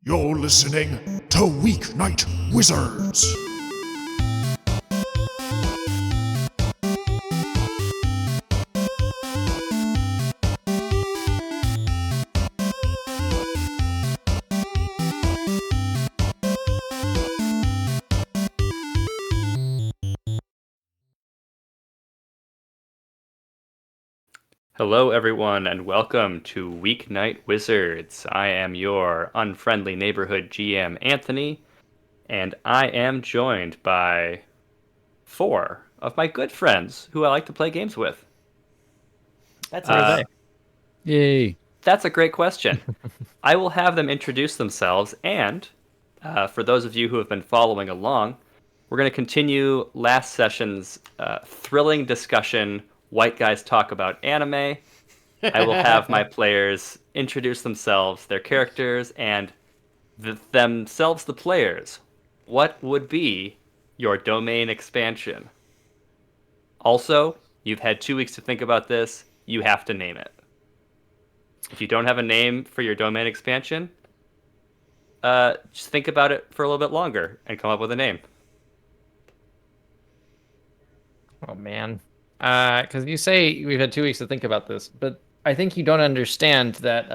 You're listening to Weeknight Wizards. Hello, everyone, and welcome to Weeknight Wizards. I am your unfriendly neighborhood GM, Anthony, and I am joined by 4 of my good friends who I like to play games with. That's Yay. That's a great question. I will have them introduce themselves, and for those of you who have been following along, we're going to continue last session's thrilling discussion, White Guys Talk About Anime. I will have my players introduce themselves, their characters, and themselves, the players. What would be your domain expansion? Also, you've had 2 weeks to think about this. You have to name it. If you don't have a name for your domain expansion, just think about it for a little bit longer and come up with a name. Oh man, because you say we've had 2 weeks to think about this, but I think you don't understand that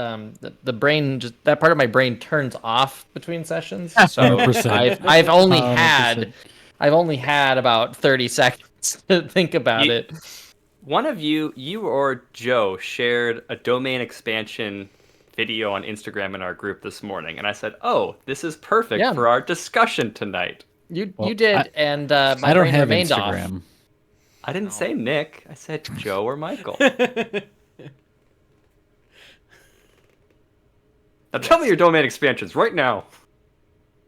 the brain that part of my brain turns off between sessions. So 100%. I've only 100%. had about 30 seconds to think about it. One of you or Joe, shared a domain expansion video on Instagram in our group this morning, and I said, "Oh, this is perfect Yeah. for our discussion tonight." You Well, did, and my I don't brain have remained Instagram. off. I didn't say Nick. I said Joe or Michael. Now tell me your domain expansions right now.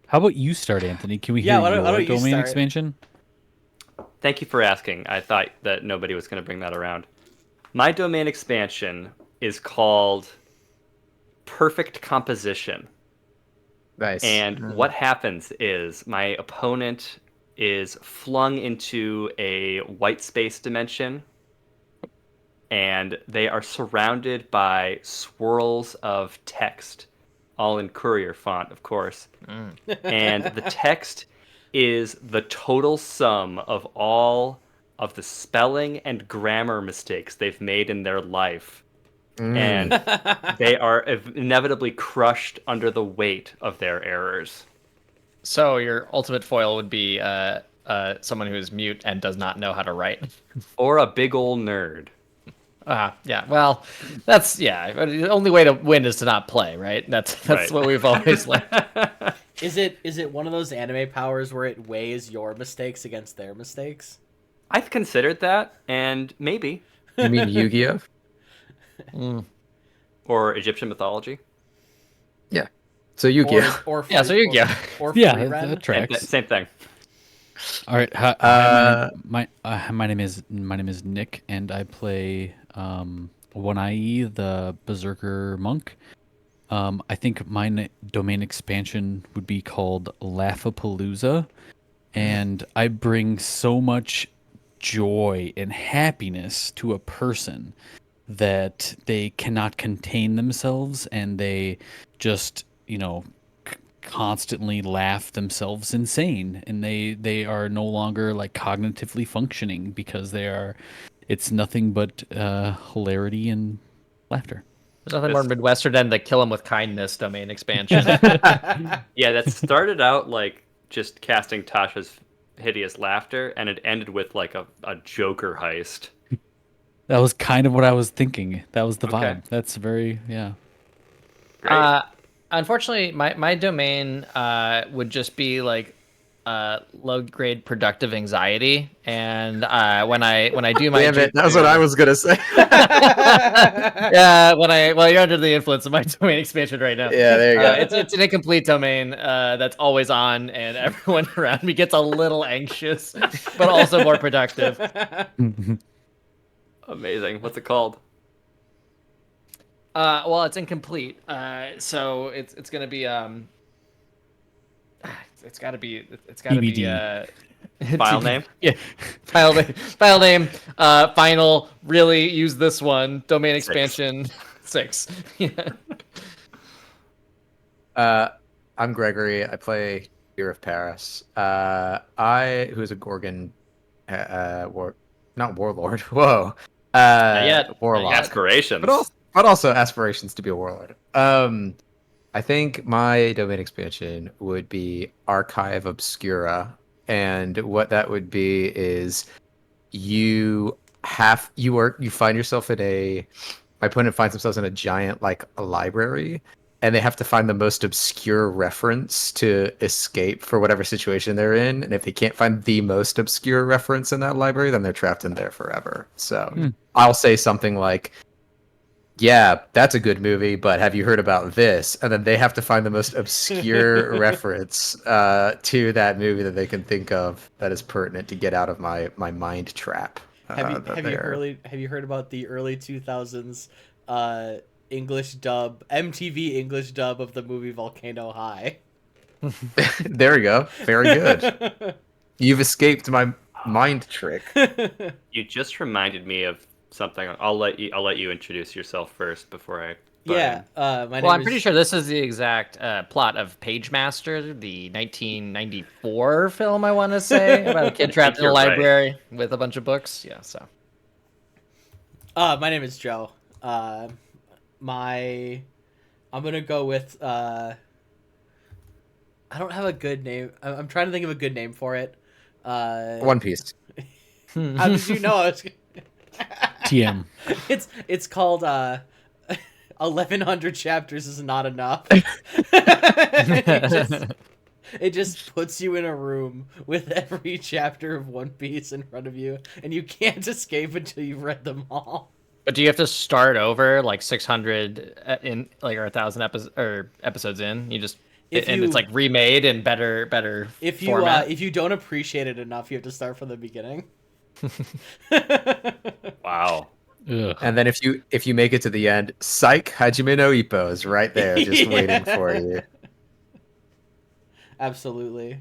How about you start, Anthony? Can we Yeah, hear why don't your you domain start? expansion? Thank you for asking. I thought that nobody was going to bring that around. My domain expansion is called Perfect Composition. Nice. And what happens is my opponent is flung into a white space dimension, and they are surrounded by swirls of text, all in courier font, of course. And the text is the total sum of all of the spelling and grammar mistakes they've made in their life. And they are inevitably crushed under the weight of their errors. So your ultimate foil would be someone who is mute and does not know how to write. Or a big ol' nerd. Yeah. Well, that's The only way to win is to not play, right? That's Right. what we've always learned. Is it one of those anime powers where it weighs your mistakes against their mistakes? I've considered that, and maybe. You mean Yu-Gi-Oh? Or Egyptian mythology. Yeah. So Yu-Gi-Oh. Or Yeah, so Yu-Gi-Oh. Or Yeah, free run? that tracks. Same thing. All right. Hi, my name is Nick, and I play One-Eye, the Berserker monk. I think my domain expansion would be called Laughapalooza, and I bring so much joy and happiness to a person that they cannot contain themselves, and they just, constantly laugh themselves insane, and they are no longer like cognitively functioning because it's nothing but hilarity and laughter. There's nothing more Midwestern than the kill him with kindness domain expansion. Yeah, that started out like just casting Tasha's hideous laughter, and it ended with like a Joker heist. That was kind of what I was thinking. That was the Okay. vibe. That's very, yeah. Great. Unfortunately, my domain would just be like low grade productive anxiety, and when I do my Damn it, that was what I was gonna say. yeah, you're under the influence of my domain expansion right now. Yeah, there you go. It's an incomplete domain that's always on, and everyone around me gets a little anxious, but also more productive. Amazing. What's it called? Well, it's incomplete. So it's gonna be it's gotta be TBD. File name? Yeah. File name. File name. Final. Really use this one. Domain 6. expansion 6. Yeah. I'm Gregory. I play Fear of Paris. Who's a Gorgon, not warlord. Whoa, Not yet. Not warlock. yet. Aspirations. But also aspirations to be a warlord. I think my domain expansion would be Archive Obscura, and what that would be is you find yourself in my opponent finds themselves in a giant like a library, and they have to find the most obscure reference to escape for whatever situation they're in, and if they can't find the most obscure reference in that library, then they're trapped in there forever. So I'll say something like, yeah, that's a good movie, but have you heard about this? And then they have to find the most obscure reference to that movie that they can think of that is pertinent to get out of my mind trap. Have you heard about the early 2000s English dub, MTV English dub of the movie Volcano High? There we go. Very good. You've escaped my mind trick. You just reminded me of something. I'll let you introduce yourself first before I. Yeah, I'm pretty sure this is the exact plot of Pagemaster, the 1994 film, I want to say, about a kid trapped in a library with a bunch of books. Yeah, so. My name is Joe. I'm gonna go with. I don't have a good name. I'm trying to think of a good name for it. One Piece. How did you know? TM. It's called 1100 chapters is not enough. It just puts you in a room with every chapter of One Piece in front of you, and you can't escape until you've read them all. But do you have to start over like 600 in like or 1,000 episodes in? It's like remade in better format. If you don't appreciate it enough, you have to start from the beginning. Wow. Ugh. And then if you make it to the end, psych, Hajime no Ippo is right there, just waiting for you. Absolutely.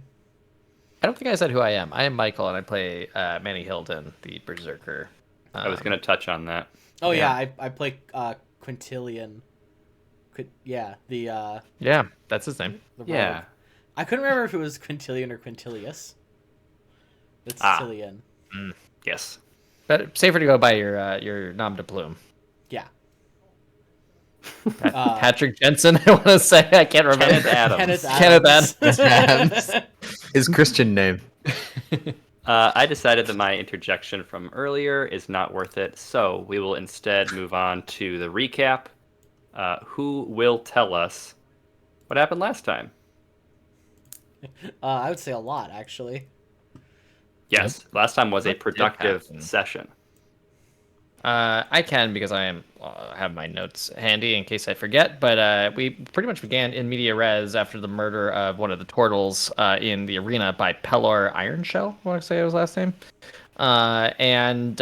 I don't think I said who I am. I am Michael, and I play Manny Hilton, the Berserker. I was going to touch on that. Oh yeah, I play Quintilian. Yeah, yeah, that's his name. Yeah. Rogue. I couldn't remember if it was Quintilian or Quintilius. It's Quintilian. Yes. But safer to go by your nom de plume. Yeah. Patrick Jensen, I want to say. I can't remember. Kenneth Adams. His Christian name. I decided that my interjection from earlier is not worth it, so we will instead move on to the recap. Who will tell us what happened last time? I would say a lot, actually. Yes, last time was a productive session. I can because I have my notes handy in case I forget. But we pretty much began in media res after the murder of one of the turtles in the arena by Pelor Ironshell. I want to say it was last name. And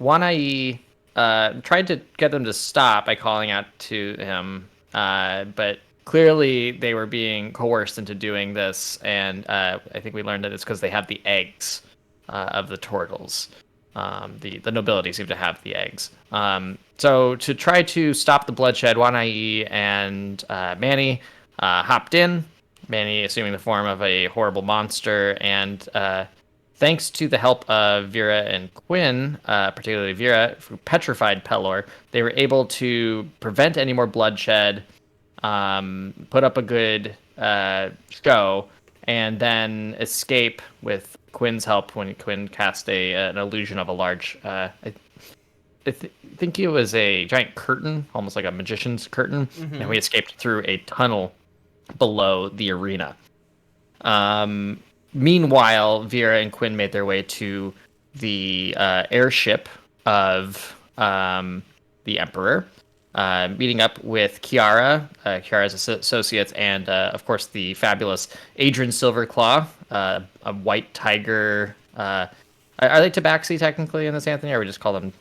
Wanai tried to get them to stop by calling out to him, but clearly they were being coerced into doing this. And I think we learned that it's because they have the eggs of the turtles. The nobility seem to have the eggs. So to try to stop the bloodshed, Wanai and Manny hopped in. Manny assuming the form of a horrible monster, and thanks to the help of Vera and Quinn, particularly Vera, who petrified Pelor, they were able to prevent any more bloodshed, put up a good show, and then escape with Quinn's help when Quinn cast an illusion of a large... I think it was a giant curtain, almost like a magician's curtain, and we escaped through a tunnel below the arena. Meanwhile, Vera and Quinn made their way to the airship of the Emperor, meeting up with Kiara's associates, and of course the fabulous Adrian Silverclaw, a white tiger. Are they tabaxi technically in this, Anthony? Or we just call them?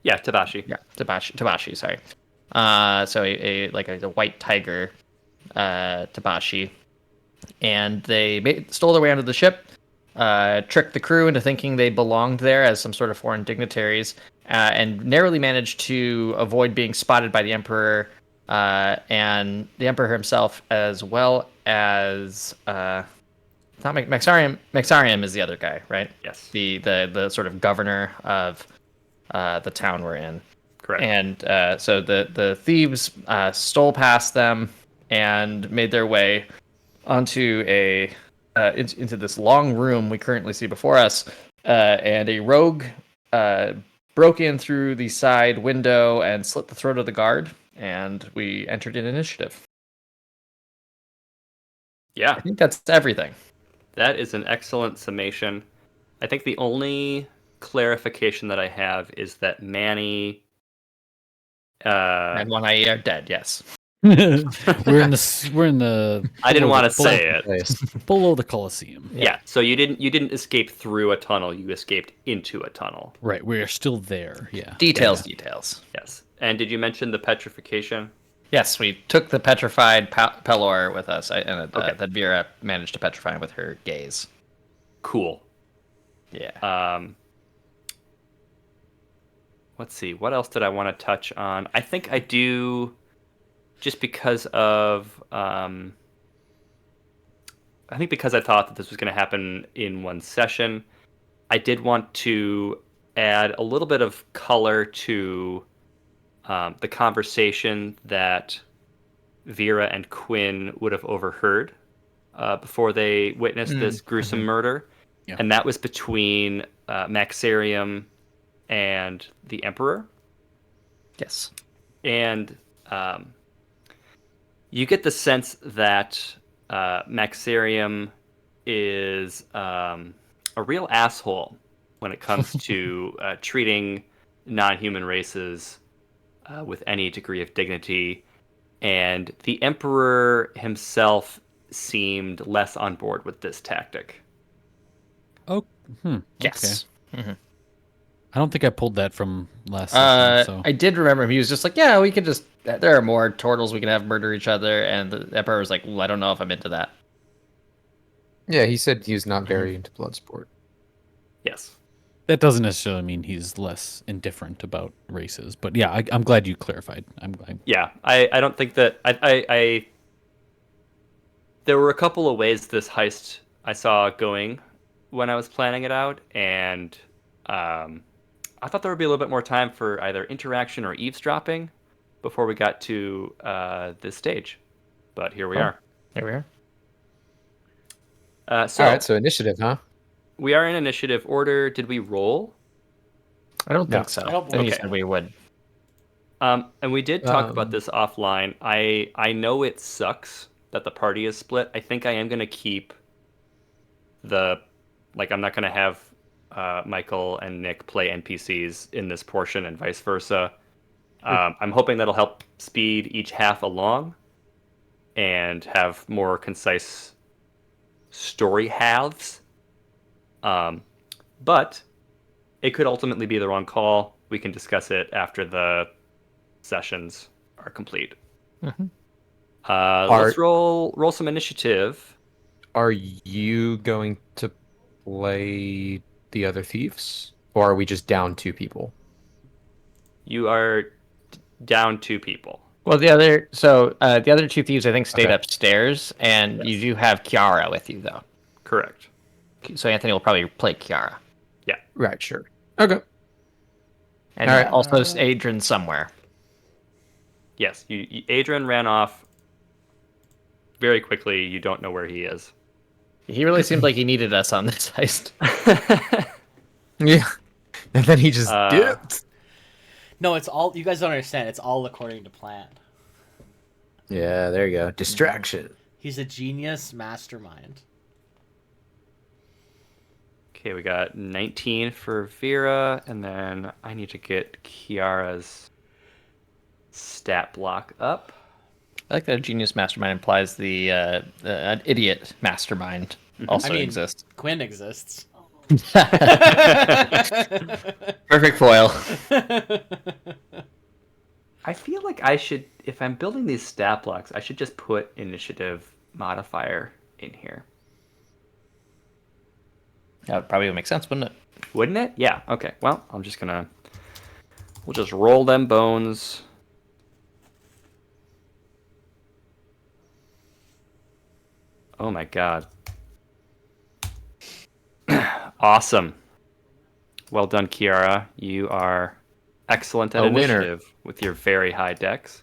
Yeah, Tabashi. Yeah, Tabashi. Sorry. So a white tiger, Tabashi, and they stole their way onto the ship. tricked the crew into thinking they belonged there as some sort of foreign dignitaries, and narrowly managed to avoid being spotted by the Emperor and the Emperor himself, as well as not Maxarium. Maxarium is the other guy, right? Yes. The sort of governor of the town we're in. Correct. And so the thieves stole past them and made their way onto into this long room we currently see before us, and a rogue broke in through the side window and slit the throat of the guard, and we entered an initiative. Yeah, I think that's everything. that is an excellent summation. I think the only clarification that I have is that Manny. And one eye are dead. Yes. We're in the. I didn't below want to the- say it. Nice. below the Colosseum. Yeah. So you didn't escape through a tunnel. You escaped into a tunnel. Right, we're still there. Yeah. Details. Yes. And did you mention the petrification? Yes, we took the petrified Pelor with us, and Okay. that Vera managed to petrify him with her gaze. Cool. Yeah. Let's see. What else did I want to touch on? I think I do, just because of. I think because I thought that this was going to happen in one session, I did want to add a little bit of color to the conversation that Vera and Quinn would have overheard before they witnessed this gruesome murder. Yeah. And that was between Maxarium and the Emperor. Yes. And you get the sense that Maxarium is a real asshole when it comes to treating non-human races with any degree of dignity. And the Emperor himself seemed less on board with this tactic. Oh. Yes. Okay. I don't think I pulled that from last session. So. I did remember him. He was just like, yeah, we could just. There are more turtles we can have murder each other, and the Emperor was like, well, I don't know if I'm into that. Yeah, he said he was not very into Bloodsport. Yes. That doesn't necessarily mean he's less indifferent about races, but yeah, I'm glad you clarified. Yeah, I don't think that I there were a couple of ways this heist I saw going when I was planning it out, and I thought there would be a little bit more time for either interaction or eavesdropping before we got to this stage. But here we are. There we are. So All right, so initiative, huh? we are in initiative order. Did we roll? I don't No. think so. I don't I think you believe- said we would. And we did talk about Um, this offline. I know it sucks that the party is split. I think I am going to keep I'm not going to have Michael and Nick play NPCs in this portion and vice versa. I'm hoping that'll help speed each half along and have more concise story halves. But it could ultimately be the wrong call. We can discuss it after the sessions are complete. Mhm. Let's roll some initiative. Are you going to play the other thieves, or are we just down 2 people? You are down 2 people. Well, the other 2 thieves, I think, stayed Okay. upstairs, and you do have Kiara with you, though. Correct. So Anthony will probably play Kiara, Right, sure. Okay. and All right. also Adrian somewhere. Yes, Adrian ran off very quickly. You don't know where he is. He really seemed like he needed us on this heist. Yeah. And then he just dipped. No, it's all. You guys don't understand. It's all according to plan. Yeah, there you go. Distraction. He's a genius mastermind. Okay, we got 19 for Vera, and then I need to get Kiara's stat block up. I like that a genius mastermind implies an idiot mastermind also I mean, exists. Quinn exists. Perfect foil. I feel like I should, if I'm building these stat blocks, I should just put initiative modifier in here. That would probably make sense, wouldn't it? Wouldn't it? Yeah. Okay. Well, we'll just roll them bones. Oh my god. Awesome. Well done, Kiara. You are excellent at A winner. initiative with your very high dex.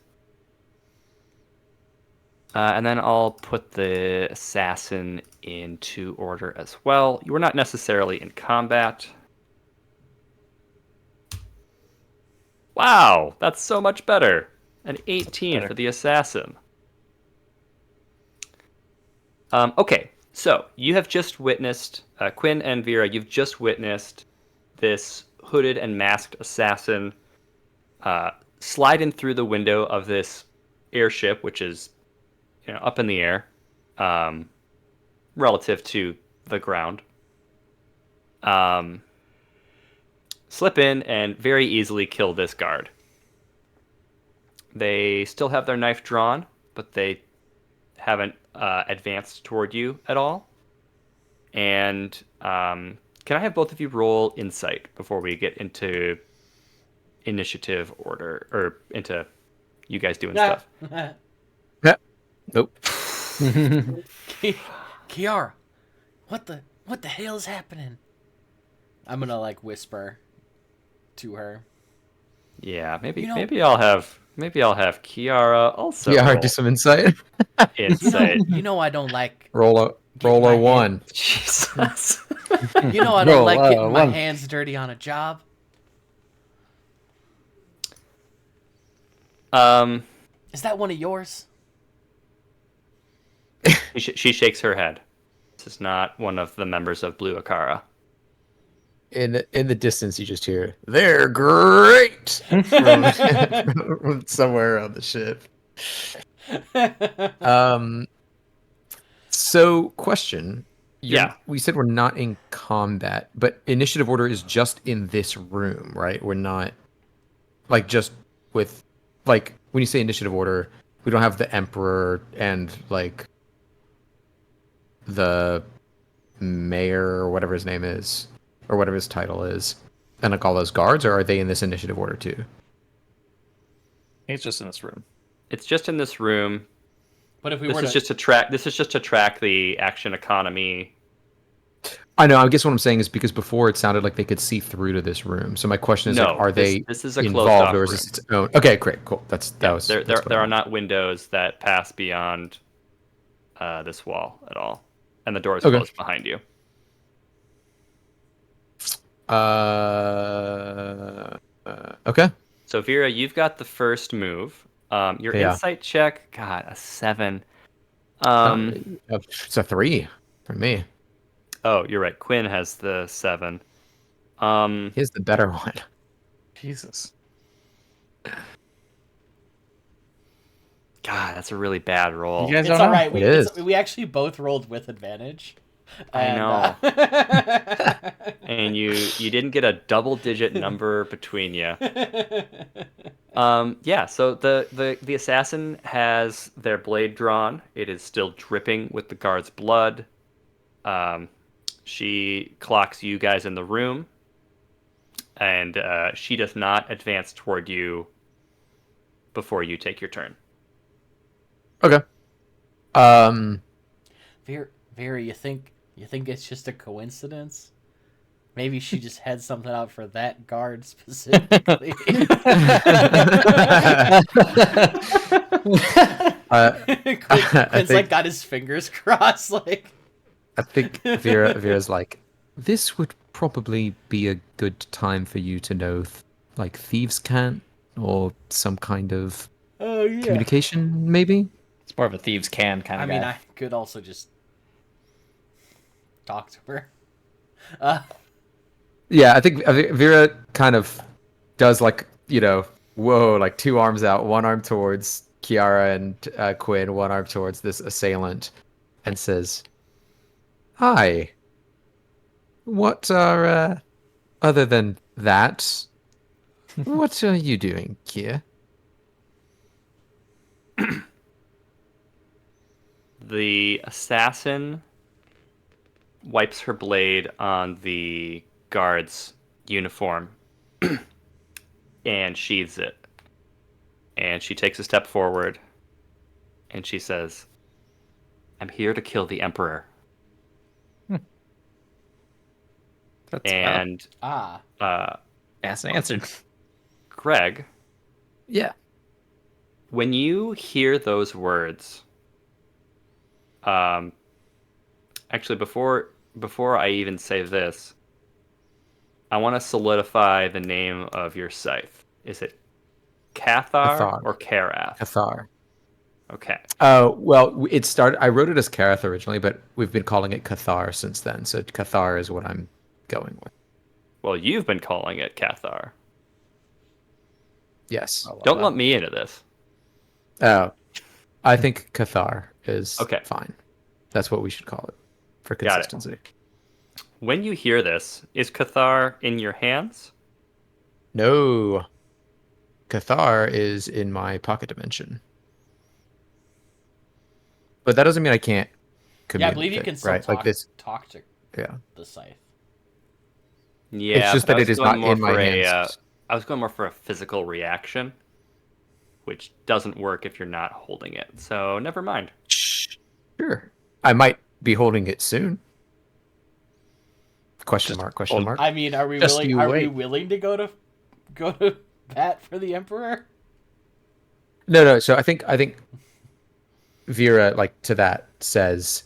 And then I'll put the assassin into order as well. You were not necessarily in combat. Wow, that's so much better. An 18 for the assassin. Okay, so you have just witnessed, Quinn and Vera, you've just witnessed this hooded and masked assassin slide in through the window of this airship, which is up in the air relative to the ground. Slip in and very easily kill this guard. They still have their knife drawn, but they haven't advanced toward you at all. And can I have both of you roll insight before we get into initiative order, or into you guys doing stuff? Yeah. Nope. Kiara, what the hell is happening? I'm gonna like whisper to her. Yeah, maybe I'll have Kiara also Yeah, roll do some insight. insight. You know I don't like roll a my one. Jesus. You know I don't like getting my hands dirty on a job. Is that one of yours? She shakes her head. This is not one of the members of Blue Akara. In the distance, you just hear "They're great" from somewhere on the ship. So, question. Yeah. We said we're not in combat, but initiative order is just in this room, right? We're not like just with like when you say initiative order, we don't have the emperor and like the mayor or whatever his name is, or whatever his title is, and like all those guards, or are they in this initiative order too? It's just in this room. It's just in this room. But if we This were is just to track the action economy. I know. I guess what I'm saying is because before it sounded like they could see through to this room. So my question is, No, like, are they this is a involved, closed-off or is this its own? Okay, great, cool. There are not windows that pass beyond this wall at all, and the door is closed behind you. Okay. So Vera, you've got the first move. Your insight check, God, a 7. It's a 3 for me. Oh, you're right. Quinn has the 7. Here's the better one. Jesus. God, that's a really bad roll. You guys It's don't all know? right. It is. We actually both rolled with advantage. I know. And you didn't get a double-digit number between you. Yeah. So the assassin has their blade drawn. It is still dripping with the guard's blood. She clocks you guys in the room, and she does not advance toward you before you take your turn. Okay. Vera, you think it's just a coincidence? Maybe she just had something out for that guard specifically. Quinn's like got his fingers crossed, like. I think Vera's like, this would probably be a good time for you to know, like thieves' cant or some kind of communication, maybe. It's more of a thieves' can kind of guy. I mean, I could also just talk to her. Yeah, I think Vera kind of does like, whoa, like 2 arms out, 1 arm towards Kiara and Quinn, 1 arm towards this assailant, and says, "Hi. What are, other than that, what are you doing here?" The assassin wipes her blade on the guard's uniform and sheathes it. And she takes a step forward and she says, "I'm here to kill the Emperor." That's And Ah. asked and answered. Greg, Yeah. when you hear those words, actually, before I even say this, I want to solidify the name of your scythe. Is it Cathar Cathar. or Karath? Cathar. Okay. Well, it started. I wrote it as Karath originally, but we've been calling it Cathar since then. So Cathar is what I'm going with. Well, you've been calling it Cathar. Yes. Don't lump me into this. Oh, I think Cathar is Okay. fine. That's what we should call it for Got it. consistency. When you hear this, is Cathar in your hands? No, Cathar is in my pocket dimension, but that doesn't mean I can't Yeah, I commune believe with you it, can still right? Like this. talk to Yeah. the scythe. Yeah, It's just but that I it was is going not more in my for hands. I was going more for a physical reaction, which doesn't work if you're not holding it. So never mind. Sure. I might be holding it soon. Question mark, question mark. I mean, are we Just willing? you Are we wait. willing to go to bat for the Emperor? No. So I think Vera, like, to that says,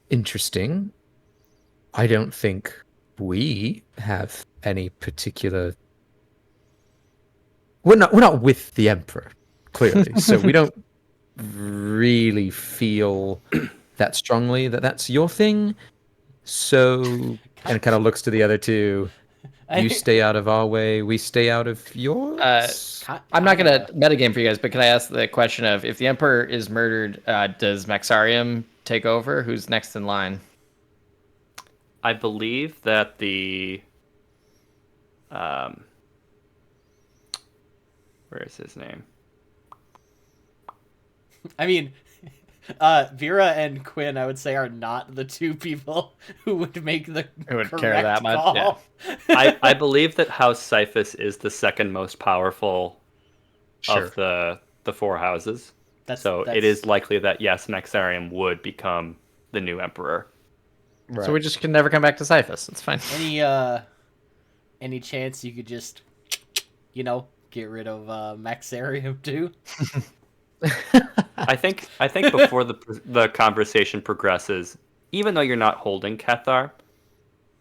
interesting. I don't think we have any particular. We're not with the Emperor, clearly. So we don't really feel that strongly that that's your thing. So, and kind of looks to the other two. You stay out of our way, we stay out of yours. I'm not gonna metagame for you guys, but can I ask the question of if the Emperor is murdered, does Maxarium take over? Who's next in line? I believe that the where is his name? I mean, Vera and Quinn, I would say, are not the two people who would make the Who would correct care that much, call. I believe that House Cyphus is the second most powerful Sure. of the four houses. That's- so that's- it is likely that yes, Maxarium would become the new emperor. So we just can never come back to Cyphus. It's fine. Any chance you could just, get rid of Maxarium too? I think before the conversation progresses, even though you're not holding Cathar,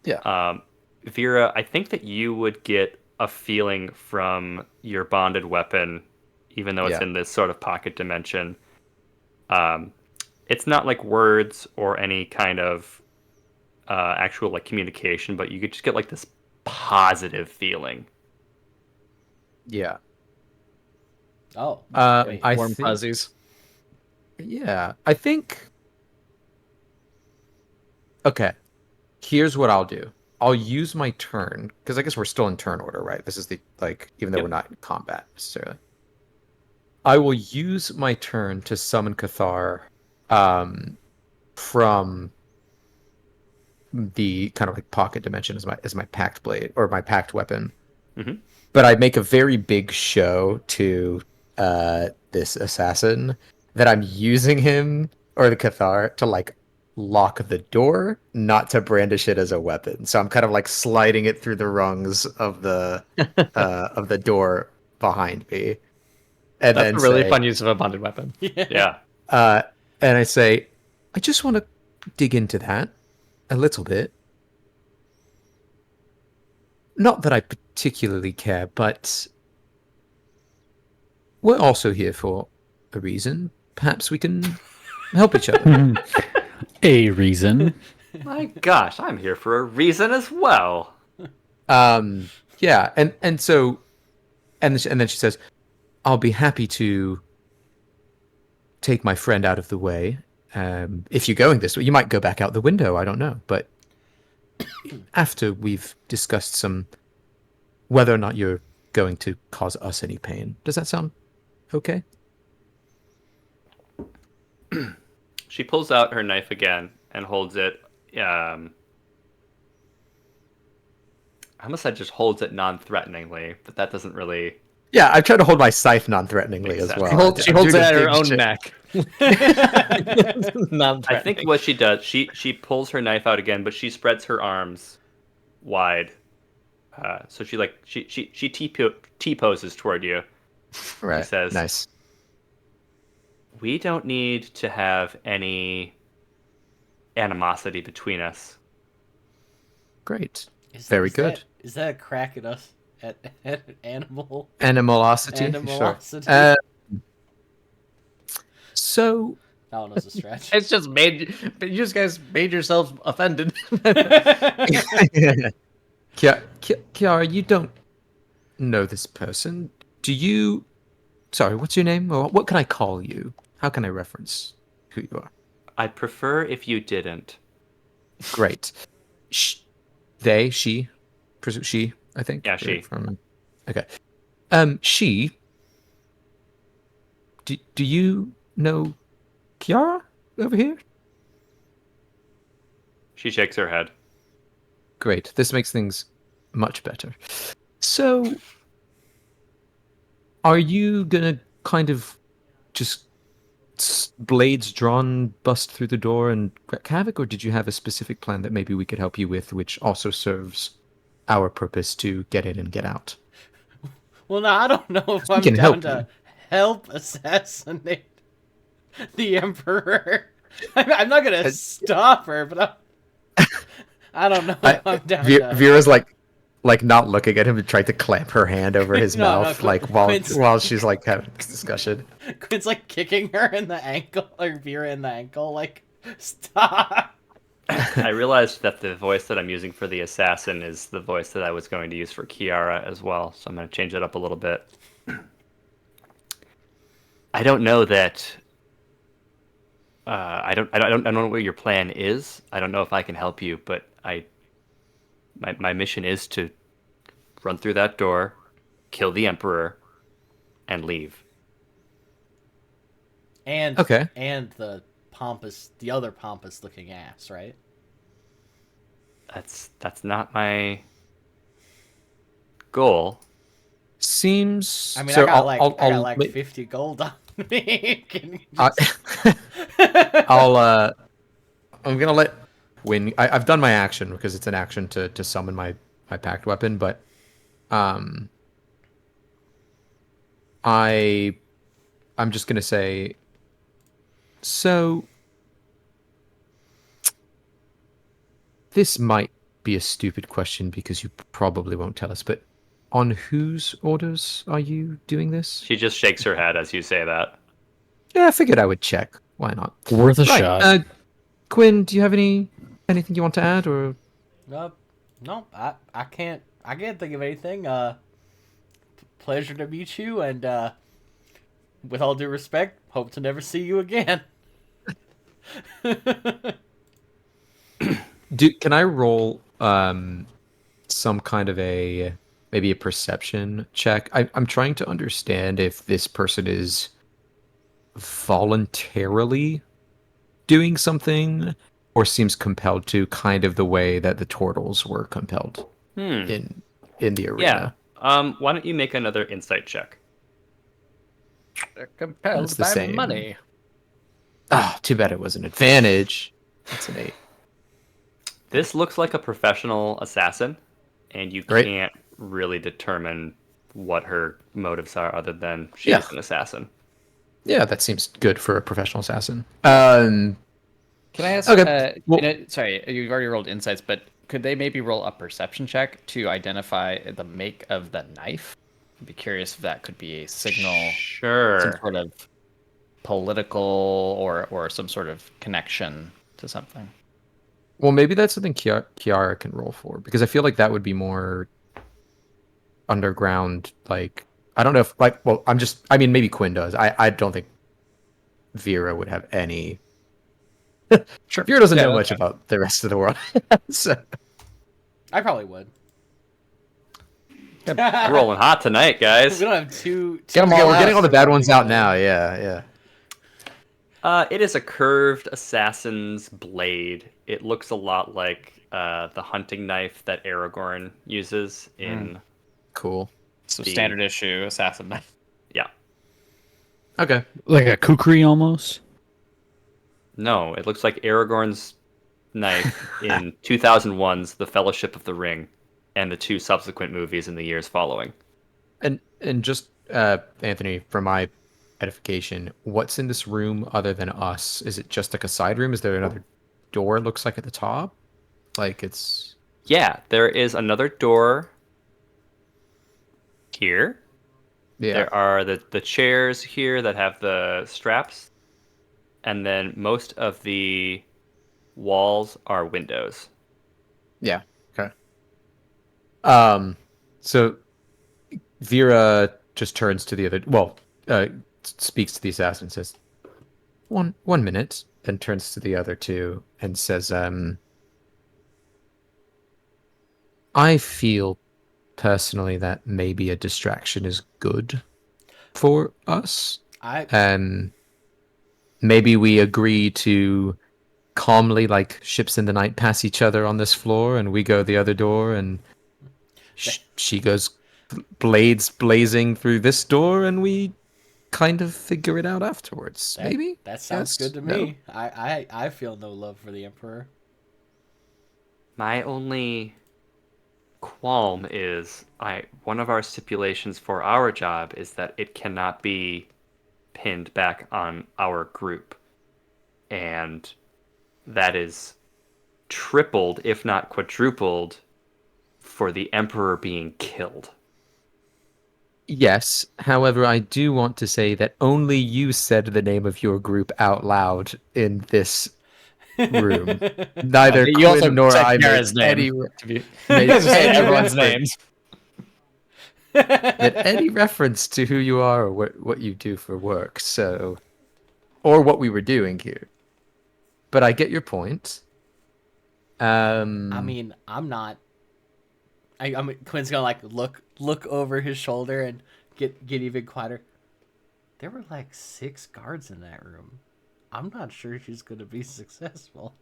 Vera, I think that you would get a feeling from your bonded weapon, even though it's in this sort of pocket dimension. It's not like words or any kind of actual like communication, but you could just get like this positive feeling. Yeah. Oh, wait. I Warm think, fuzzies. Yeah, I think. Okay, here's what I'll do. I'll use my turn because I guess we're still in turn order, right? This is the even though we're not in combat necessarily. I will use my turn to summon Cathar from the kind of like pocket dimension as my packed blade or my packed weapon. Mm-hmm. But I make a very big show to this assassin that I'm using him or the Cathar to like lock the door, not to brandish it as a weapon. So I'm kind of like sliding it through the rungs of the door behind me. And That's then a really say, fun use of a bonded weapon. Yeah. and I say, I just want to dig into that a little bit. Not that I particularly care, but we're also here for a reason. Perhaps we can help each other. A reason. My gosh, I'm here for a reason as well. Yeah, and so, and then she says, "I'll be happy to take my friend out of the way. If you're going this way, you might go back out the window. I don't know, but after we've discussed whether or not you're going to cause us any pain. Does that sound okay?" She pulls out her knife again and holds it. I almost said just holds it non-threateningly, but that doesn't really. Yeah, I've tried to hold my scythe non-threateningly Makes as sense. well. She I'm holds it doing a at her big own shit. neck. I think what she does, she pulls her knife out again, but she spreads her arms wide. So she T poses toward you. Right. She says, Nice. "We don't need to have any animosity between us." Great. Is Very is good. Is that a crack at us? At animal? Animosity. Animosity? Sure. So That one was a stretch. It's just made you just guys made yourselves offended. Kiara, you don't know this person. Do you? Sorry, what's your name? Or what can I call you? How can I reference who you are? I'd prefer if you didn't. Great. She, she, I think. Yeah, she. Okay. She. Do you know Kiara over here? She shakes her head. Great. This makes things much better. So, are you gonna kind of just blades drawn bust through the door and wreak havoc, or did you have a specific plan that maybe we could help you with, which also serves our purpose to get in and get out? Well, now I don't know if We I'm can down help to help assassinate the Emperor. I'm not gonna stop her, but I don't know if I'm down to... Vera's like not looking at him and tried to clamp her hand over his mouth, no, like while Quint's- she's like having this discussion. Quinn's like kicking her in the ankle, or Vera in the ankle, like, stop! I realized that the voice that I'm using for the assassin is the voice that I was going to use for Kiara as well, so I'm going to change it up a little bit. I don't know that. I don't know what your plan is. I don't know if I can help you, but my mission is to run through that door, kill the Emperor, and leave. And Okay. and the other pompous looking ass, right? That's not my goal. Seems. I mean, so I got I'll, like wait, 50 gold on me. Can you I- just... I'm gonna let Win. I've done my action because it's an action to summon my packed weapon, but I'm just gonna say. So this might be a stupid question because you probably won't tell us, but on whose orders are you doing this? She just shakes her head as you say that. Yeah, I figured I would check. Why not? Worth a Right. shot. Quinn, do you have anything you want to add, or? No, I can't think of anything. Pleasure to meet you, and with all due respect, hope to never see you again. Can I roll some kind of maybe a perception check? I'm trying to understand if this person is voluntarily doing something or seems compelled to, kind of the way that the turtles were compelled in the Yeah. arena. Why don't you make another insight check? They're compelled That's the by same. money. Ah, too bad it was an advantage. That's an 8. This looks like a professional assassin, and you Great. can't really determine what her motives are other than she is an assassin. Yeah, that seems good for a professional assassin. Can I ask? Okay, well- Sorry, you've already rolled insights, but could they maybe roll a perception check to identify the make of the knife? I'd be curious if that could be a signal, some Sure. sort of political or some sort of connection to something. Well, maybe that's something Kiara can roll for, because I feel like that would be more underground. Like, I don't know if, well, I mean, maybe Quinn does. I don't think Vera would have any. Sure. Vera doesn't know Yeah, much okay. about the rest of the world. So, I probably would. We're rolling hot tonight, guys. We don't have two Get 'em all yeah, out. we're getting all the bad ones out now. Yeah, It is a curved assassin's blade. It looks a lot like the hunting knife that Aragorn uses in. Cool. So The- standard issue assassin knife. Yeah. Okay. Like a kukri almost. No, it looks like Aragorn's knife in 2001's The Fellowship of the Ring and the 2 subsequent movies in the years following. And just Anthony, for my edification, what's in this room other than us? Is it just like a side room? Is there another door? It looks like at the top, like it's Yeah, there is another door here. yeah. There are the chairs here that have the straps. And then most of the walls are windows. Yeah. Okay. So Vera just turns to the other. Well, speaks to the assassin. And says, "One minute," and turns to the other two and says, "I feel personally that maybe a distraction is good for us. Maybe we agree to calmly, like ships in the night, pass each other on this floor, and we go the other door, and she goes blades blazing through this door, and we kind of figure it out afterwards. Maybe That sounds Yes? good to No? me. I feel no love for the Emperor. My only qualm is one of our stipulations for our job is that it cannot be pinned back on our group. And that is tripled, if not quadrupled, for the Emperor being killed. Yes. However, I do want to say that only you said the name of your group out loud in this room. Neither You also Quinn nor said I Kara's made name. any, made You said any everyone's reference- names. made any reference to who you are or what you do for work. So, or what we were doing here. But I get your point. I mean, I'm not. Quinn's gonna like look over his shoulder and get even quieter. There were like 6 guards in that room. I'm not sure she's gonna be successful.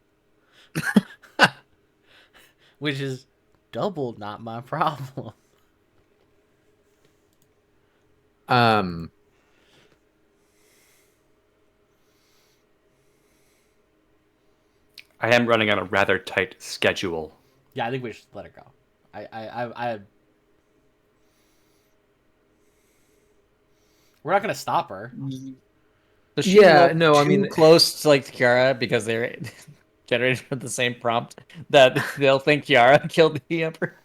Which is double not my problem. I am running on a rather tight schedule. Yeah, I think we should let it go. We're not gonna stop her. Does she Yeah, look no, I too mean- close to like Kiara because they're generated from the same prompt that they'll think Kiara killed the Emperor.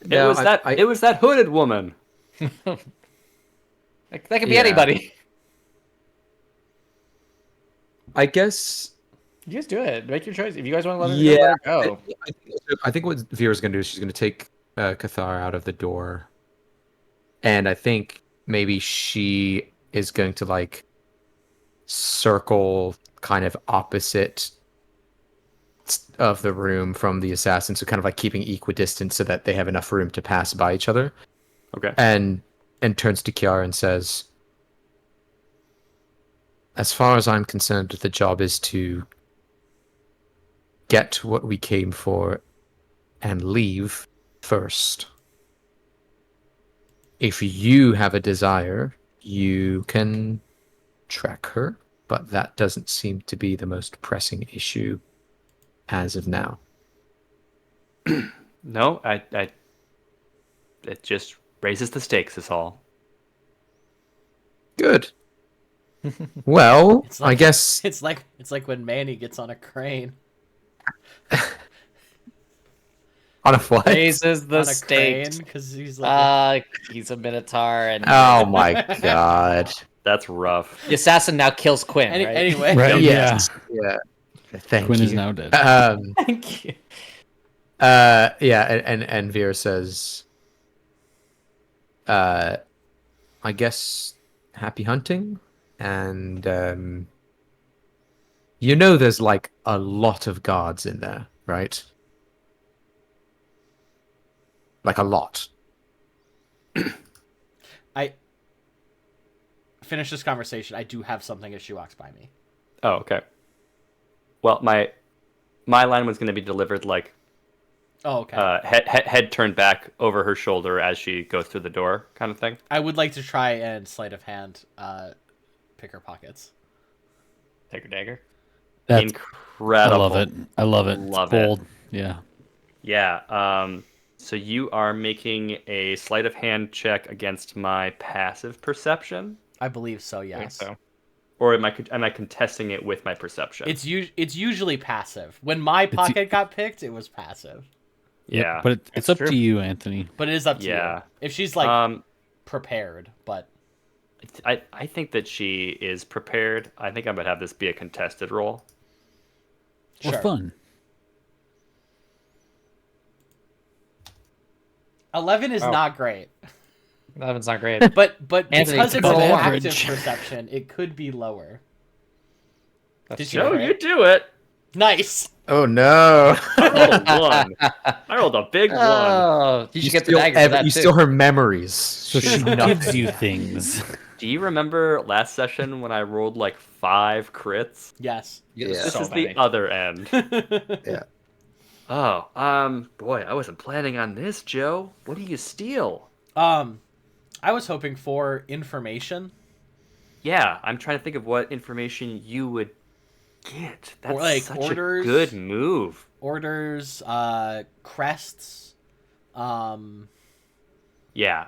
No, It was that hooded woman. Like, that could be Yeah. anybody. I guess. You guys do it. Make your choice. If you guys want to let her, Yeah. let her go. I think what Vera's going to do is she's going to take Cathar out of the door. And I think maybe she is going to, like, circle kind of opposite of the room from the assassin. So kind of like keeping equidistant so that they have enough room to pass by each other. Okay. And turns to Kiara and says, as far as I'm concerned, the job is to get what we came for and leave first. If you have a desire, you can track her, but that doesn't seem to be the most pressing issue as of now. No, it just raises the stakes, is all. Good. Well, It's I like- guess It's like when Manny gets on a crane. on a flight. Raises the On a stakes. because he's like He's a Minotaur, and Oh my god. That's rough. the assassin now kills Quinn. Right? anyway. Right. Yes. Yeah. Thank Quinn you. is now dead. Thank you. Yeah, and Vera says, I guess happy hunting, and there's like a lot of guards in there, right? Like a lot. finish this conversation, I do have something as she walks by me. Oh, okay. Well, my line was going to be delivered like Oh, okay. head turned back over her shoulder as she goes through the door, kind of thing. I would like to try and sleight of hand pick her pockets. Take her dagger. That's Incredible. I love it. I love it. Love it's bold. Yeah. Yeah. So you are making a sleight of hand check against my passive perception, I believe so, I think yes. so. or am I contesting it with my perception? It's usually passive. When my pocket got picked, it was passive. Yep, Yeah. but it's up to you, Anthony. But it is up to Yeah. you. If she's like prepared, but I think that she is prepared. I think I'm gonna have this be a contested roll. sure. Well, fun. 11 is Oh. not great. That one's not great. But Anthony, because it's below an average. active perception, it could be lower. That's Did true. you- No, you do it. Nice. Oh no! I rolled a 1. I rolled a big 1. Oh, you should get the steal dagger for that you too. steal her memories. So she gives you things. Do you remember last session when I rolled like 5 crits? Yes. You Yeah. get This so is many. the other end. Yeah. Oh, boy, I wasn't planning on this, Joe. What do you steal? I was hoping for information. Yeah, I'm trying to think of what information you would get. That's Or, like, such orders. a good move. Orders, crests. Yeah,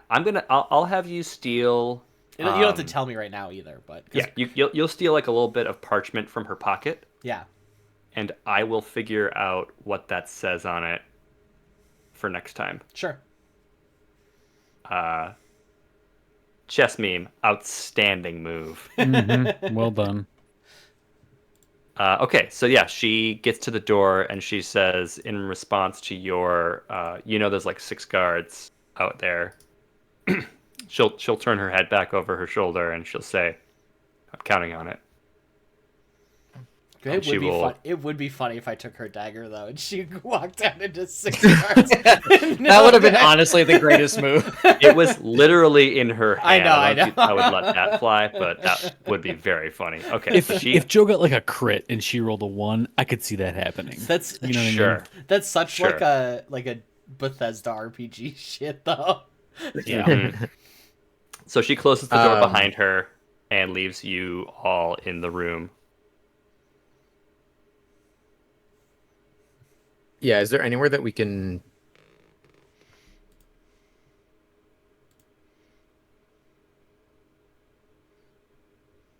I'll have you steal. You don't have to tell me right now either, but 'cause- Yeah, you'll steal like a little bit of parchment from her pocket, yeah. and I will figure out what that says on it for next time. Sure. Chess meme, outstanding move. Well done. Okay, so yeah, she gets to the door and she says, in response to your, there's like 6 guards out there. she'll turn her head back over her shoulder and she'll say, "I'm counting on it." It she would be will- fun. It would be funny if I took her dagger though, and she walked out into 6 yards. That would have been honestly the greatest move. It was literally in her I hand. know, I don't know. think I would let that fly, but that would be very funny. Okay, If so she, if Joe got like a crit and she rolled a 1, I could see that happening. That's You know what I mean? sure. that's such Sure. like a Bethesda RPG shit though. Yeah. Mhm. So she closes the door Um, behind her and leaves you all in the room. Yeah, is there anywhere that we can?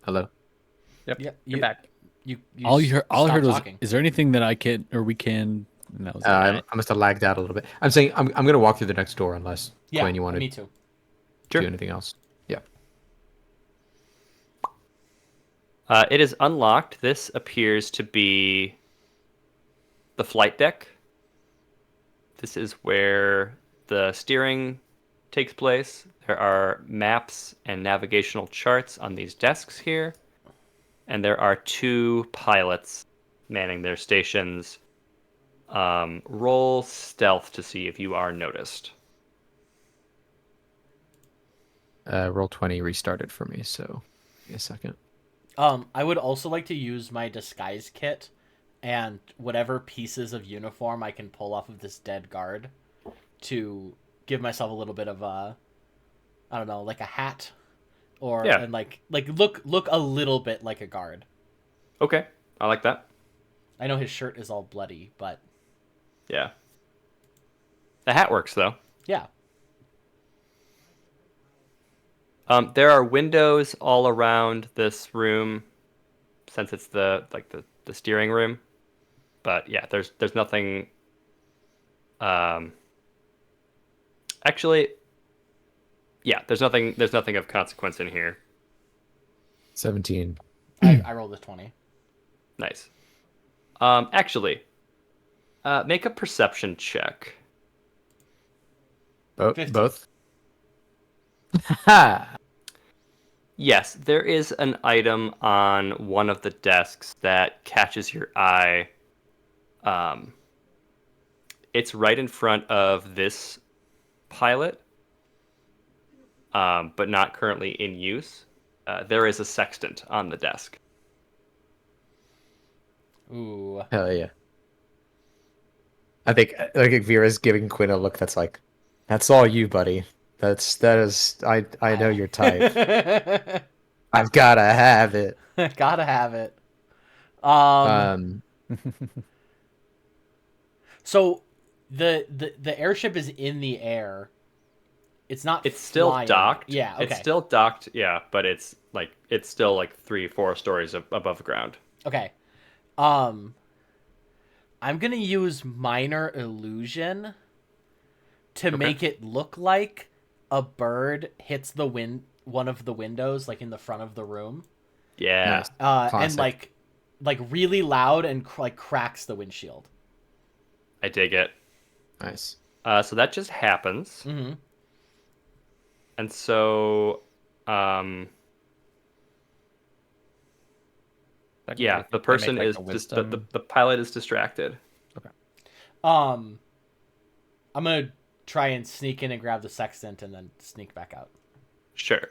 Hello. Yep. Yeah, You're back. You All I stopped heard was, talking. is there anything that I can or we can? And that was it. I must have lagged out a little bit. I'm saying I'm gonna walk through the next door unless Yeah, Quinn, you want me to too. Sure. do anything else. Yeah. It is unlocked. This appears to be the flight deck. This is where the steering takes place. There are maps and navigational charts on these desks here. And there are 2 pilots manning their stations. Roll stealth to see if you are noticed. Roll 20 restarted for me, so give me a second. I would also like to use my disguise kit and whatever pieces of uniform I can pull off of this dead guard to give myself a little bit of I don't know, like a hat or Yeah. and like look a little bit like a guard. Okay, I like that. I know his shirt is all bloody, but Yeah. The hat works, though. yeah. There are windows all around this room, since it's the steering room. But yeah, there's nothing. Actually, yeah, there's nothing of consequence in here. 17. I rolled a 20. Nice. Actually, make a perception check. Both. 50. Both. Ha! Yes, there is an item on one of the desks that catches your eye. It's right in front of this pilot, but not currently in use. there is a sextant on the desk. Ooh. Hell yeah. I think Vera's giving Quinn a look that's like, that's all you, buddy. I know your type. I've gotta have it. Gotta have it. Um, So the airship is in the air. It's not. It's still flying. docked. Yeah. Okay. It's still docked. Yeah, but it's still like 3-4 stories above ground. Okay. I'm gonna use minor illusion to make it look like a bird hits one of the windows, like in the front of the room. Yeah. Nice. And like really loud and like cracks the windshield. I dig it. nice. So that just happens. Mm-hmm. And so, yeah, the person is just the pilot is distracted. I'm gonna try and sneak in and grab the sextant and then sneak back out. Sure.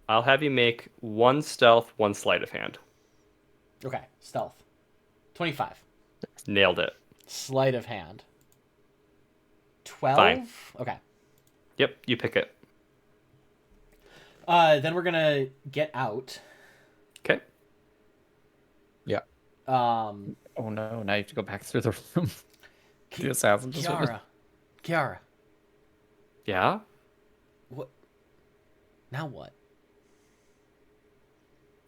I'll have you make 1 stealth, 1 sleight of hand. Okay, stealth. 25. Nailed it. Sleight of hand. 12. Fine. Okay. Yep, you pick it. Then we're gonna get out. Okay. Yeah. Oh no! Now you have to go back through the room. The assassin just went- Kiara. Yeah. What? Now what?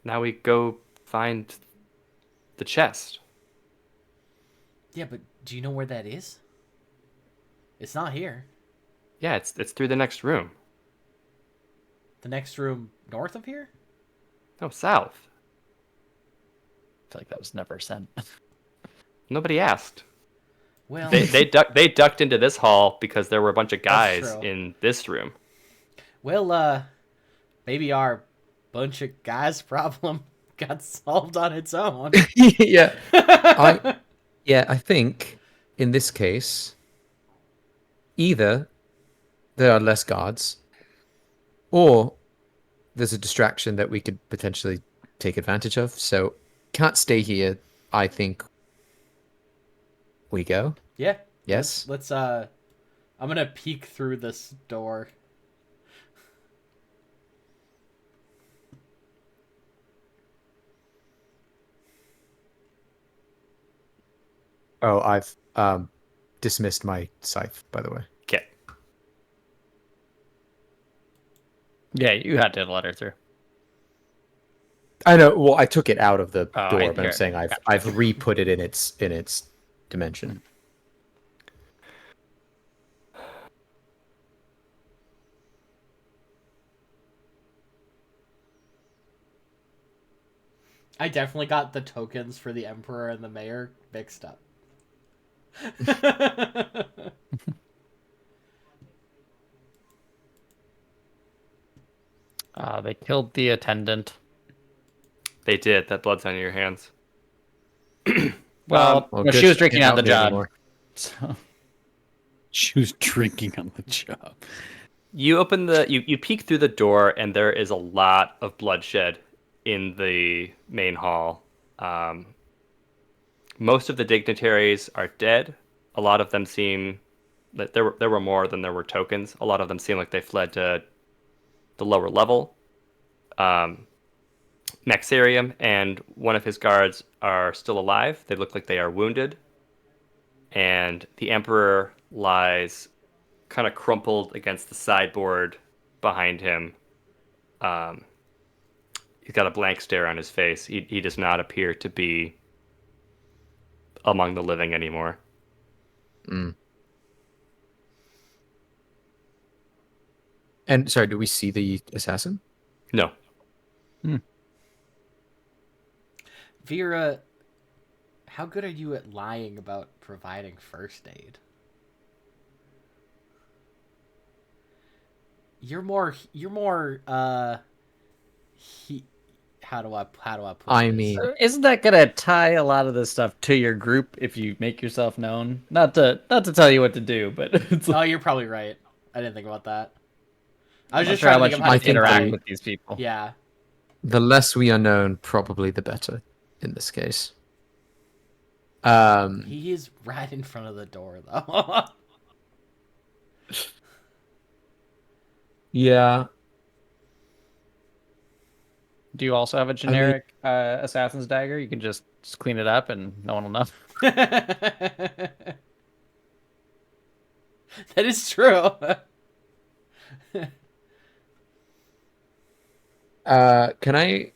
Now we go find the chest. Yeah, but do you know where that is? It's not here. Yeah, it's through the next room. The next room north of here? No, south. I feel like that was never sent. Nobody asked. Well, They ducked into this hall because there were a bunch of guys true. in this room. well, maybe our bunch of guys problem got solved on its own. yeah. I think in this case, either there are less guards, or there's a distraction that we could potentially take advantage of. So can't stay here. I think we go. Yeah. Yes. Let's I'm gonna peek through this door. Oh, I've dismissed my scythe, by the way. Okay. Yeah, you had to let her through. I know. Well, I took it out of the Oh, door, I but I'm hear- saying I've re-put it in its dimension. I definitely got the tokens for the emperor and the mayor mixed up. They killed the attendant. They did. That blood's on your hands. Well, Well, no, good, she was drinking can't on the help me job. anymore. So, She was drinking on the job. You open you peek through the door, and there is a lot of bloodshed in the main hall. Most of the dignitaries are dead. A lot of them seem that there were more than there were tokens. A lot of them seem like they fled to the lower level. Maxarium and one of his guards are still alive. They look like they are wounded. And the Emperor lies kind of crumpled against the sideboard behind him. He's got a blank stare on his face. He does not appear to be among the living anymore. Mm. And sorry, do we see the assassin? No. Vera, how good are you at lying about providing first aid? You're more how do I put I this? mean, isn't that gonna tie a lot of this stuff to your group if you make yourself known? Not to tell you what to do, but it's Oh, you're probably right. I didn't think about that. I was not just sure how trying to much think you of how can to interact the- with these people. Yeah, The less we are known, probably the better in this case. He is right in front of the door, though. Yeah. Do you also have a generic assassin's dagger? You can just clean it up and no one will know. That is true. Can I?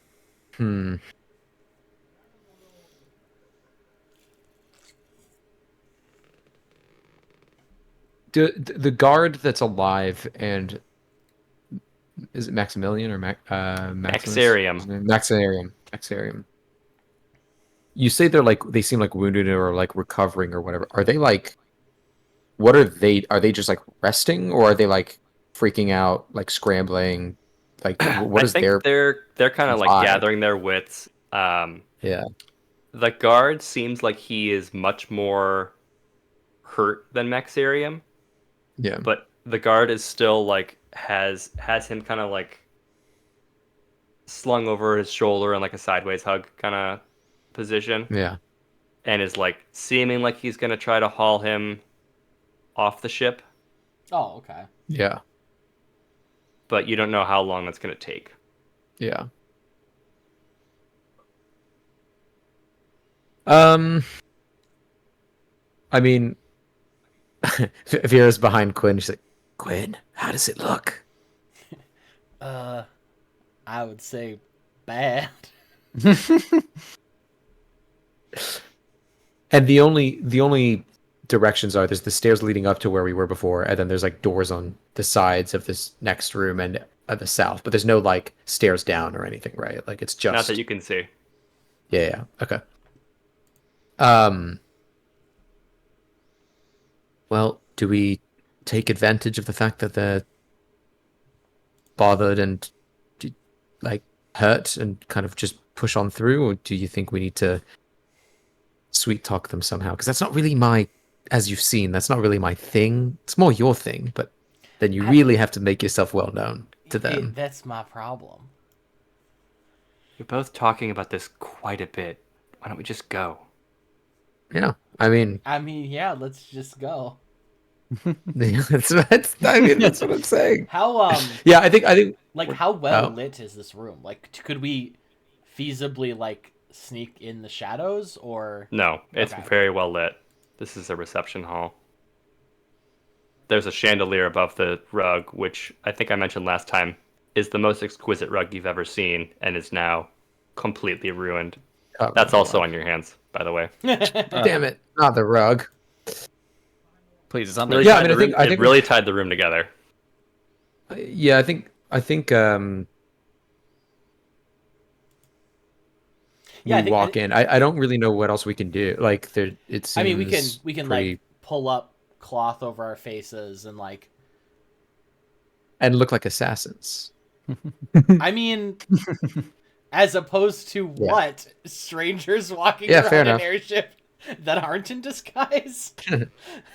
The guard that's alive and is it Maximilian or Maximus? Maxarium. Maxarium. You say they seem like wounded or like recovering or whatever. Are they like? What are they? Are they just like resting, or are they like freaking out, like scrambling? Like what is their? They're kind of like vibe? gathering their wits. Yeah. The guard seems like he is much more hurt than Maxarium, Yeah. but the guard is still like has him kind of like slung over his shoulder in like a sideways hug kind of position, Yeah. and is like seeming like he's gonna try to haul him off the ship, Oh, okay. Yeah. but you don't know how long that's gonna take. Yeah. I mean, Vera's behind Quinn. She's like, Quinn, how does it look? I would say bad. And the only directions are there's the stairs leading up to where we were before, and then there's like doors on the sides of this next room and at the south, but there's no like stairs down or anything, right? Like it's just Not that you can see. yeah. Okay. Well, do we take advantage of the fact that they're bothered and like hurt and kind of just push on through, or do you think we need to sweet talk them somehow? Because that's not really as you've seen, that's not really my thing. It's more your thing, but then you really have to make yourself well known to them. That's my problem. You're both talking about this quite a bit. Why don't we just go? Yeah, I mean, Yeah, let's just go. that's what I'm saying. How Yeah, I think like how well lit is this room? Like could we feasibly like sneak in the shadows or No, it's Okay. very well lit. This is a reception hall. There's a chandelier above the rug, which I think I mentioned last time is the most exquisite rug you've ever seen and is now completely ruined. That's also on your hands, by the way. damn it, not the rug. Please, it's on Really the Yeah, I tied mean, the room- I think it really tied the room together. Yeah, I think Yeah, we walk in. I don't really know what else we can do. Like there, it seems. I mean, we can pretty... like pull up cloth over our faces and like. and look like assassins. I mean, as opposed to what strangers walking Yeah, fair around an enough. airship that aren't in disguise.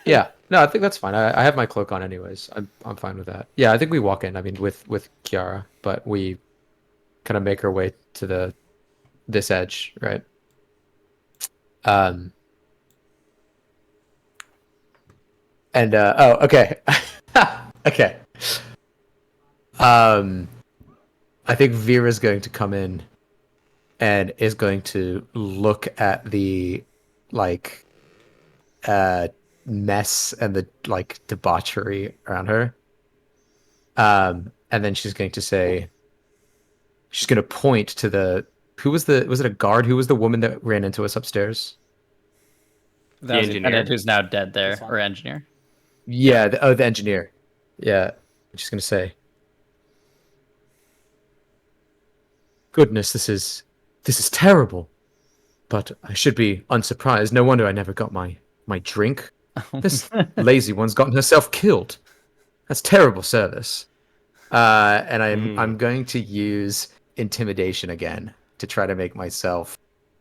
Yeah, no, I think that's fine. I have my cloak on anyways. I'm fine with that. Yeah, I think we walk in. I mean, with Kiara, but we kind of make our way to this edge, right? And oh, okay, okay. I think Vera's going to come in and is going to look at the like mess and the like debauchery around her. And then she's going to say, she's going to point to was it a guard? Who was the woman that ran into us upstairs? That was the engineer. lieutenant who's now dead there, This one. or engineer. Yeah, the engineer. Yeah, she's going to say, goodness, this is terrible. But I should be unsurprised. No wonder I never got my drink. This lazy one's gotten herself killed. That's terrible service. And I'm going to use intimidation again to try to make myself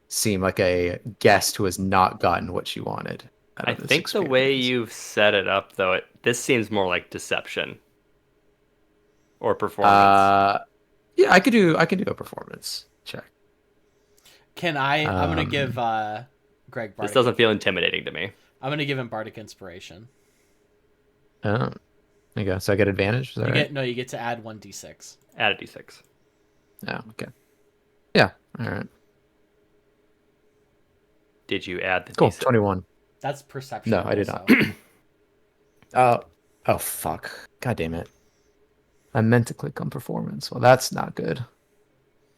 seem like a guest who has not gotten what she wanted. I think the way you've set it up, though, this seems more like deception or performance. Yeah, I could do a performance check. Can I? I'm gonna give Greg Bardic. This doesn't feel intimidating to me. I'm gonna give him Bardic Inspiration. Oh, there you go. So I get advantage. Is that right? You get to add 1d6. Add a d6. Oh, okay. Yeah. All right. Did you add the Cool. d6? 21. That's perception. No, I did also. not. Oh, fuck. God damn it. I meant to click on performance. Well, that's not good.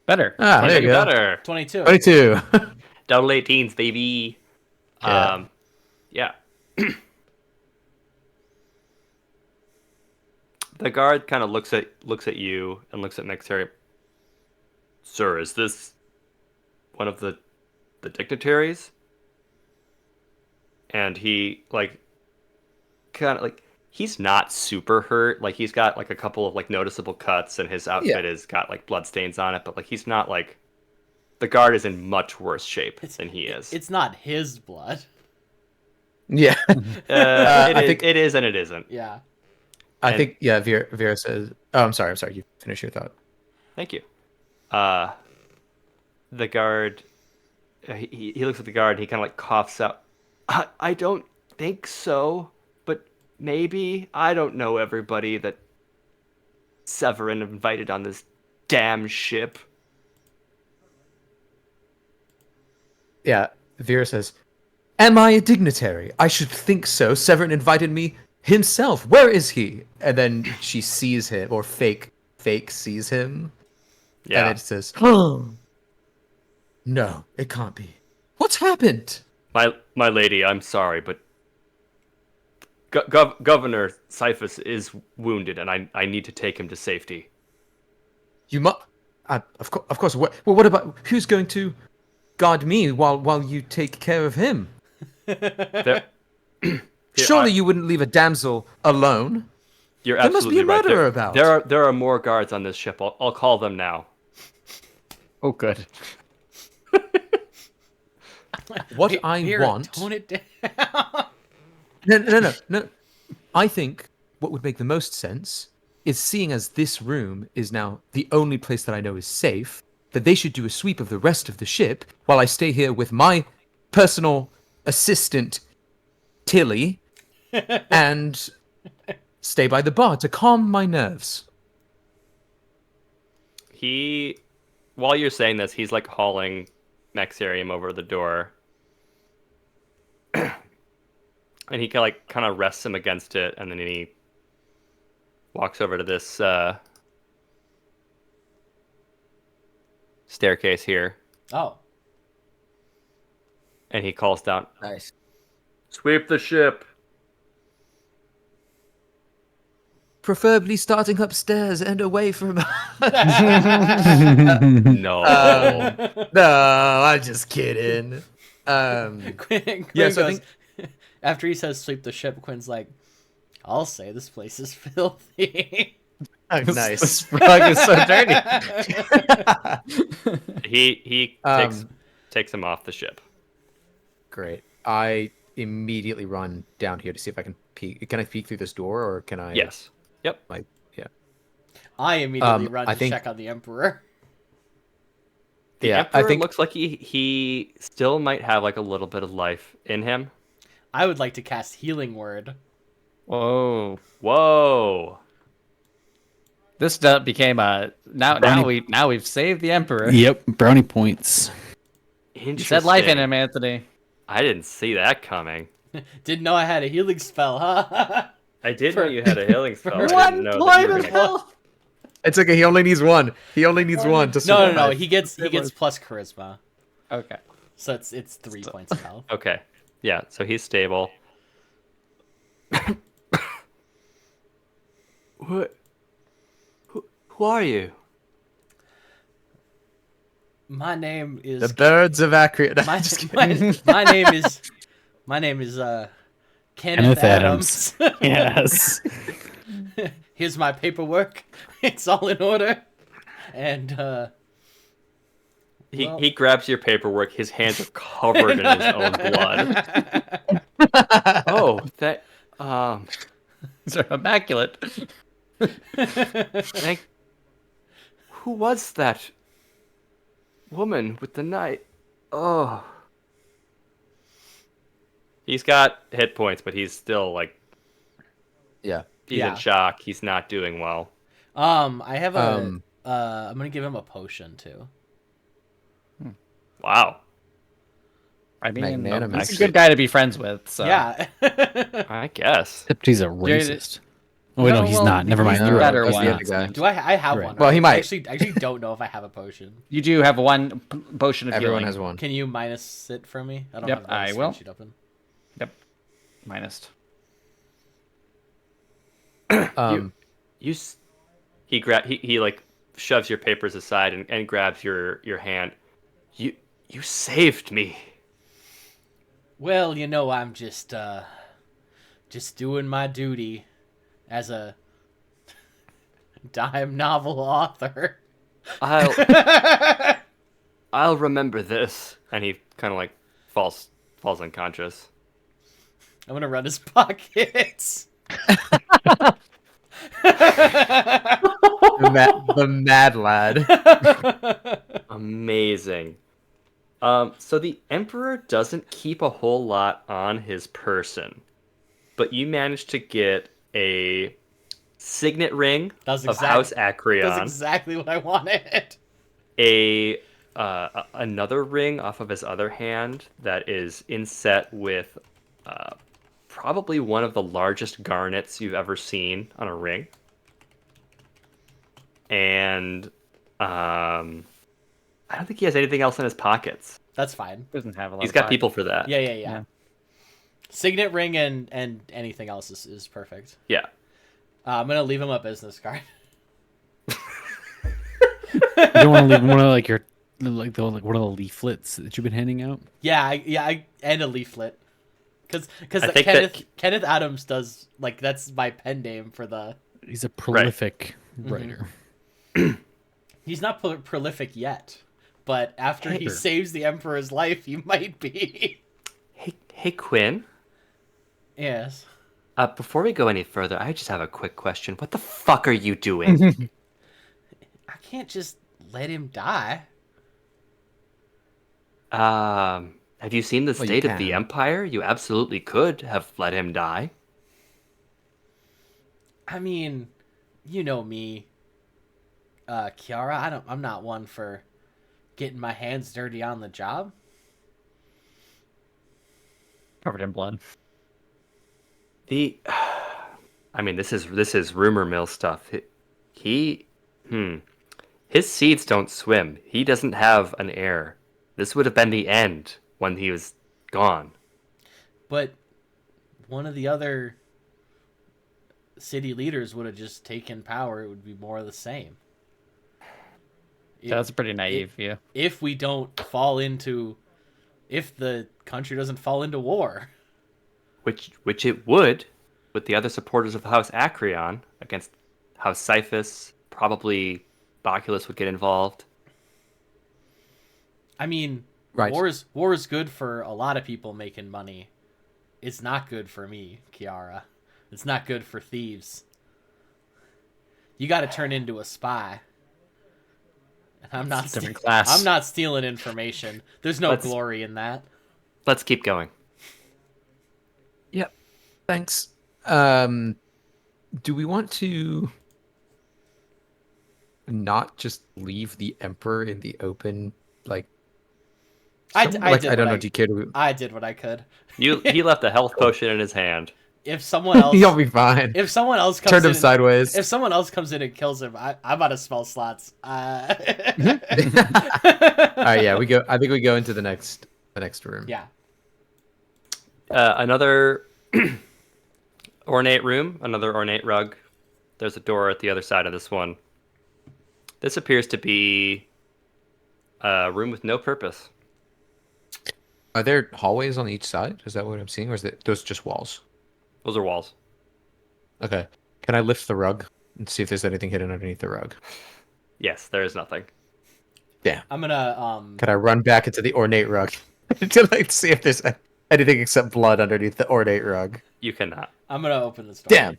Better. Ah, there you go. Better. 22. 22. Double 18s, baby. Yeah. Yeah. The guard kind of looks at you and looks at Nextary. Sir, is this one of the dignitaries? And he he's not super hurt. Like he's got like a couple of like noticeable cuts and his outfit has got like blood stains on it, but like he's not like the guard is in much worse shape than he is. It's not his blood. Yeah. It is and it isn't. Yeah. I think, yeah, Vera says... Oh, I'm sorry. You finish your thought. Thank you. The guard... He looks at the guard and he kind of like coughs out. I don't think so, but maybe. I don't know everybody that Severin invited on this damn ship. Yeah, Vera says, am I a dignitary? I should think so. Severin invited me himself. Where is he? And then she sees him, or fake sees him. Yeah. And it says, oh, no, it can't be. What's happened? My lady, I'm sorry, but Governor Cyphus is wounded, and I need to take him to safety. You must... Of course. What about... Who's going to guard me while you take care of him? Surely you wouldn't leave a damsel alone. You're There must be absolutely a right. murderer about. There are more guards on this ship. I'll call them now. Oh, good. What I Vera, want... Tone it down. No. I think what would make the most sense is, seeing as this room is now the only place that I know is safe, that they should do a sweep of the rest of the ship while I stay here with my personal assistant, Tilly, and stay by the bar to calm my nerves. While you're saying this, he's like hauling Maxarium over the door. And he kind of rests him against it, and then he walks over to this staircase here, Oh. and he calls down, Nice. "Sweep the ship." Preferably starting upstairs and away from... No. No, I'm just kidding. Quinn Yes, I goes, think... after he says sweep the ship, Quinn's like, I'll say this place is filthy. Oh, nice. This rug is so dirty. He takes him off the ship. Great. I immediately run down here to see if I can peek. Can I peek through this door, or can I? Yes. Yep. Like, yeah. I immediately run I to think- check on the Emperor. The Yeah, Emperor I think looks like he still might have like a little bit of life in him. I would like to cast Healing Word. Whoa. Whoa. This became a now we've saved the Emperor. Yep, brownie points. You said life in Interesting. him, Anthony. I didn't see that coming. Didn't know I had a healing spell, huh? I did know you had a healing spell. I One didn't know that point you were of gonna- health. it's okay. He only needs one. He only needs one to No, survive. He gets plus charisma, Okay. so it's 3 points of health. Okay. Yeah, so he's stable. What? Who are you? My name is The birds of Acria. No, my, just kidding. my name is Kenneth Adams. Yes. Here's my paperwork. It's all in order. And He grabs your paperwork. His hands are covered in his own blood. Oh, that These are immaculate. thank. Who was that woman with the knight? Oh. He's got hit points, but he's still like Yeah. he's Yeah. in shock. He's not doing well. I have a. I'm gonna give him a potion too. Wow. I mean, Magnanimous. he's a good guy to be friends with. So Yeah. I guess. Except he's a racist. Oh, wait, No, no, he's well, not. Never mind. he's the You're right. better He's one. not. He's the other guy. Do I have Right. one? Well, he right? might. I actually don't know if I have a potion. you do have one potion of Everyone healing. has one. Can you minus it from me? I don't Yep, have the I will. spreadsheet open. Yep. Minus. He like shoves your papers aside and grabs your hand. You saved me. Well, I'm just doing my duty as a dime novel author. I'll remember this. And he kind of like falls unconscious. I'm gonna run his pockets. The mad lad. Amazing. So the Emperor doesn't keep a whole lot on his person, but you managed to get a signet ring That's of House Acreon, That's exactly what I wanted. another ring off of his other hand that is inset with probably one of the largest garnets you've ever seen on a ring, and I don't think he has anything else in his pockets. That's fine. Doesn't have a lot. He's of got pockets. people for that. Yeah. Signet ring and anything else is perfect. Yeah. I'm gonna leave him a business card. You don't want to leave one of like your one of the leaflets that you've been handing out. I and a leaflet. Because I think Kenneth Adams does that's my pen name for the. He's a prolific writer. He's not prolific yet, but after he Sure. saves the Emperor's life, he might be. Hey Quinn. Yes. Before we go any further, I just have a quick question. What the fuck are you doing? I can't just let him die. Have you seen the Well, you state of the can. Empire? You absolutely could have let him die. I mean, you know me, Kiara. I'm not one for getting my hands dirty on the job. Covered in blood. I mean, this is rumor mill stuff. His seeds don't swim. He doesn't have an heir. This would have been the end when he was gone. But one of the other city leaders would have just taken power. It would be more of the same. That's a pretty naive view. If we don't fall into, if the country doesn't fall into war. Which it would, with the other supporters of House Acreon against House Cyphus. Probably Baculus would get involved. I mean, Right. war is good for a lot of people making money. It's not good for me, Kiara. It's not good for thieves. You got to turn into a spy. And I'm not It's a different class. I'm not stealing information. There's no Let's- glory in that. Let's keep going. Yep. Thanks. Do we want to not just leave the Emperor in the open? I don't did know. what Do you care to? I did what I could. He left a health potion in his hand. If someone else You'll be fine. if someone else comes Turn in him sideways. if someone else comes in and kills him, I'm out of spell slots. All right. Yeah. We go. I think we go into the next room. Yeah. Another ornate room, another ornate rug. There's a door at the other side of this one. This appears to be a room with no purpose. Are there hallways on each side? Is that what I'm seeing, or is it those just walls? Those are walls. Okay. Can I lift the rug and see if there's anything hidden underneath the rug? Yes, there is nothing. Yeah. I'm gonna Can I run back into the ornate rug to see if there's anything except blood underneath the ornate rug? You cannot. I'm gonna open this door. Damn.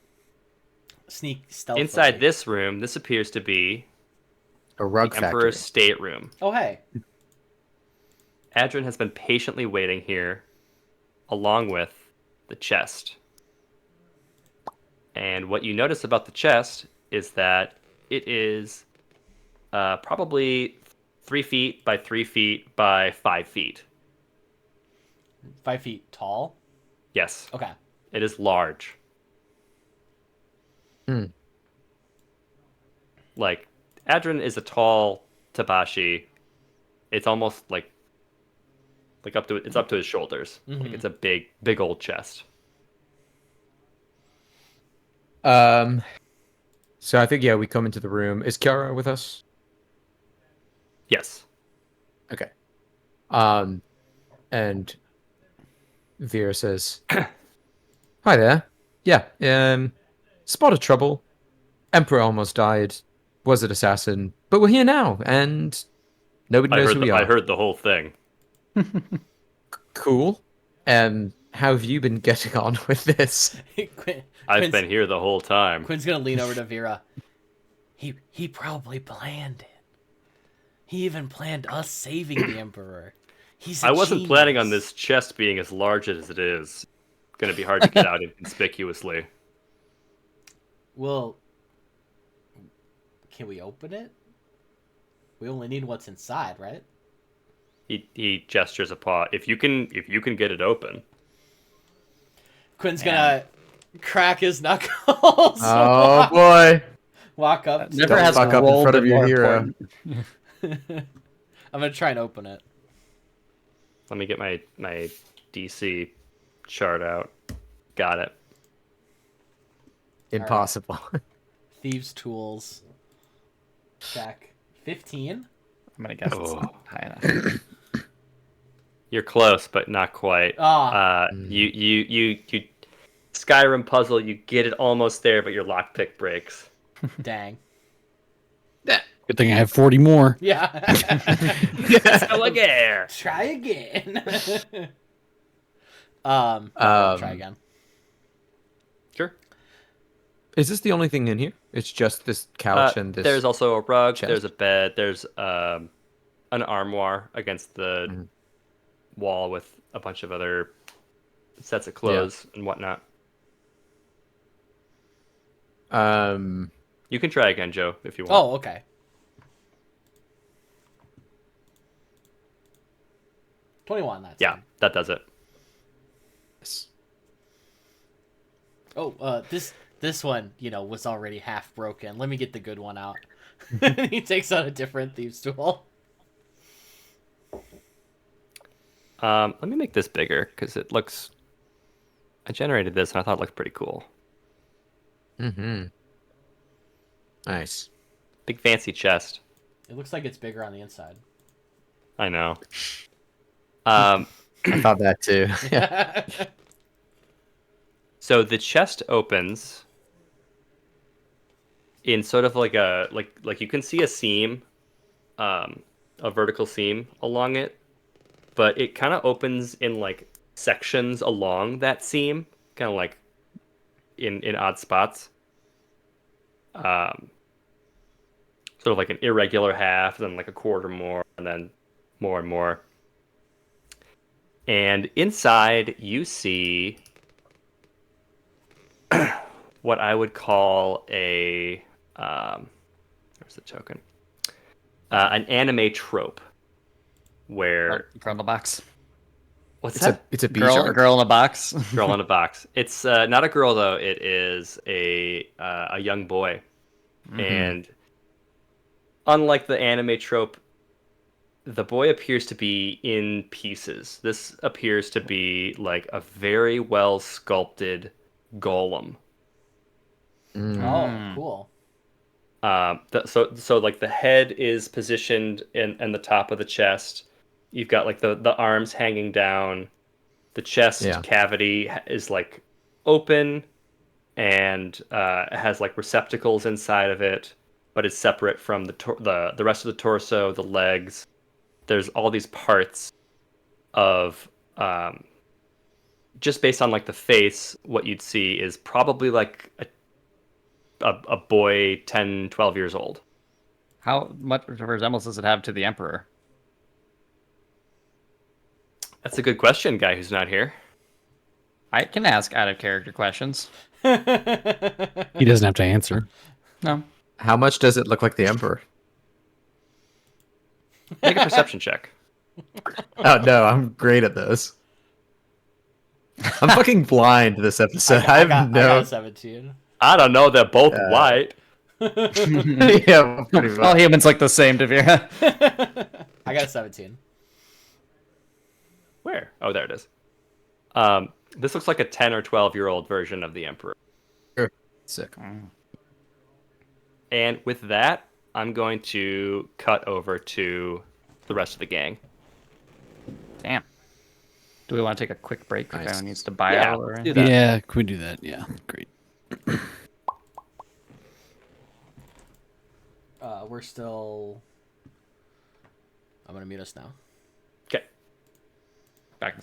Sneak stealthily. Inside this room, this appears to be A rug the factory. Emperor's stateroom. Oh, hey. Adrian has been patiently waiting here, along with the chest. And what you notice about the chest is that it is probably 3 feet by 3 feet by 5 feet. 5 feet tall? Yes, Okay. it is large. Hmm. Like, Adrian is a tall Tabashi. It's almost like up to his shoulders. Like it's a big old chest. So I think we come into the room. Is Kiara with us? Yes. Okay. And Vera says, "Hi there. Yeah. Spotted trouble. Emperor almost died. Was an assassin, but we're here now, and nobody knows who we are. I heard the whole thing. Cool. How have you been getting on with this? I've been here the whole time. Quinn's gonna lean over to Vera. He probably planned it. He even planned us saving the Emperor. I wasn't planning on this chest being as large as it is. Going to be hard to get out inconspicuously. Well, can we open it? We only need what's inside, right? He gestures a paw. If you can get it open. Quinn's gonna crack his knuckles. Oh boy! Walk up. Never Don't has fuck up in roll front of been your more hero. important. I'm gonna try and open it. Let me get my DC chart out. Got it. Impossible. Thieves' tools. Check. 15. I'm gonna guess it's Oh. not high enough. You're close, but not quite. You Skyrim puzzle. You get it almost there, but your lockpick breaks. Dang. Good thing I have 40 more. Yeah. Go again. Try again. Try again. Sure. Is this the only thing in here? It's just this couch and this. There's also a rug. chest? There's a bed. There's an armoire against the wall with a bunch of other sets of clothes and whatnot. You can try again, Joe, if you want. Oh, okay. $21. That's Yeah, fine. that does it. Oh, this one, was already half broken. Let me get the good one out. He takes out a different thieves' tool. Let me make this bigger because it looks. I generated this and I thought it looked pretty cool. Mm-hmm. Nice. Big fancy chest. It looks like it's bigger on the inside. I know. I thought that too. So the chest opens in sort of like a like you can see a seam, a vertical seam along it, but it kind of opens in like sections along that seam, kind of like in odd spots. Sort of like an irregular half, then like a quarter more, and then more and more. And inside you see what I would call a where's the token? An anime trope, where Girl in a box. what's It's that? a bee Girl, shark. girl in a box. Girl in a box. It's not a girl though. It is a young boy, and unlike the anime trope, the boy appears to be in pieces. This appears to be like a very well sculpted golem. Oh, cool. So like the head is positioned in the top of the chest. You've got like the arms hanging down. The chest cavity is like open and has like receptacles inside of it, but it's separate from the rest of the torso, the legs. There's all these parts of just based on like the face, what you'd see is probably like a boy 10, 12 years old. How much of a resemblance does it have to the Emperor? That's a good question, guy who's not here. I can ask out of character questions. He doesn't have to answer. No. How much does it look like the Emperor? Make a perception check. Oh no, I'm great at those. I'm fucking blind this episode. I I have got no. a 17. I don't know. They're both Uh, white. Yeah, pretty much. All humans look the same, Devira. I got a 17. Where? Oh, there it is. This looks like a 10 or 12-year-old version of the Emperor. Sick. And with that, I'm going to cut over to the rest of the gang. Damn. Do we want to take a quick break if Nice. anyone needs to buy Yeah, out? Or let's do anything? that. Yeah, can we do that? Yeah, great. We're still. I'm gonna mute us now. Okay. Back.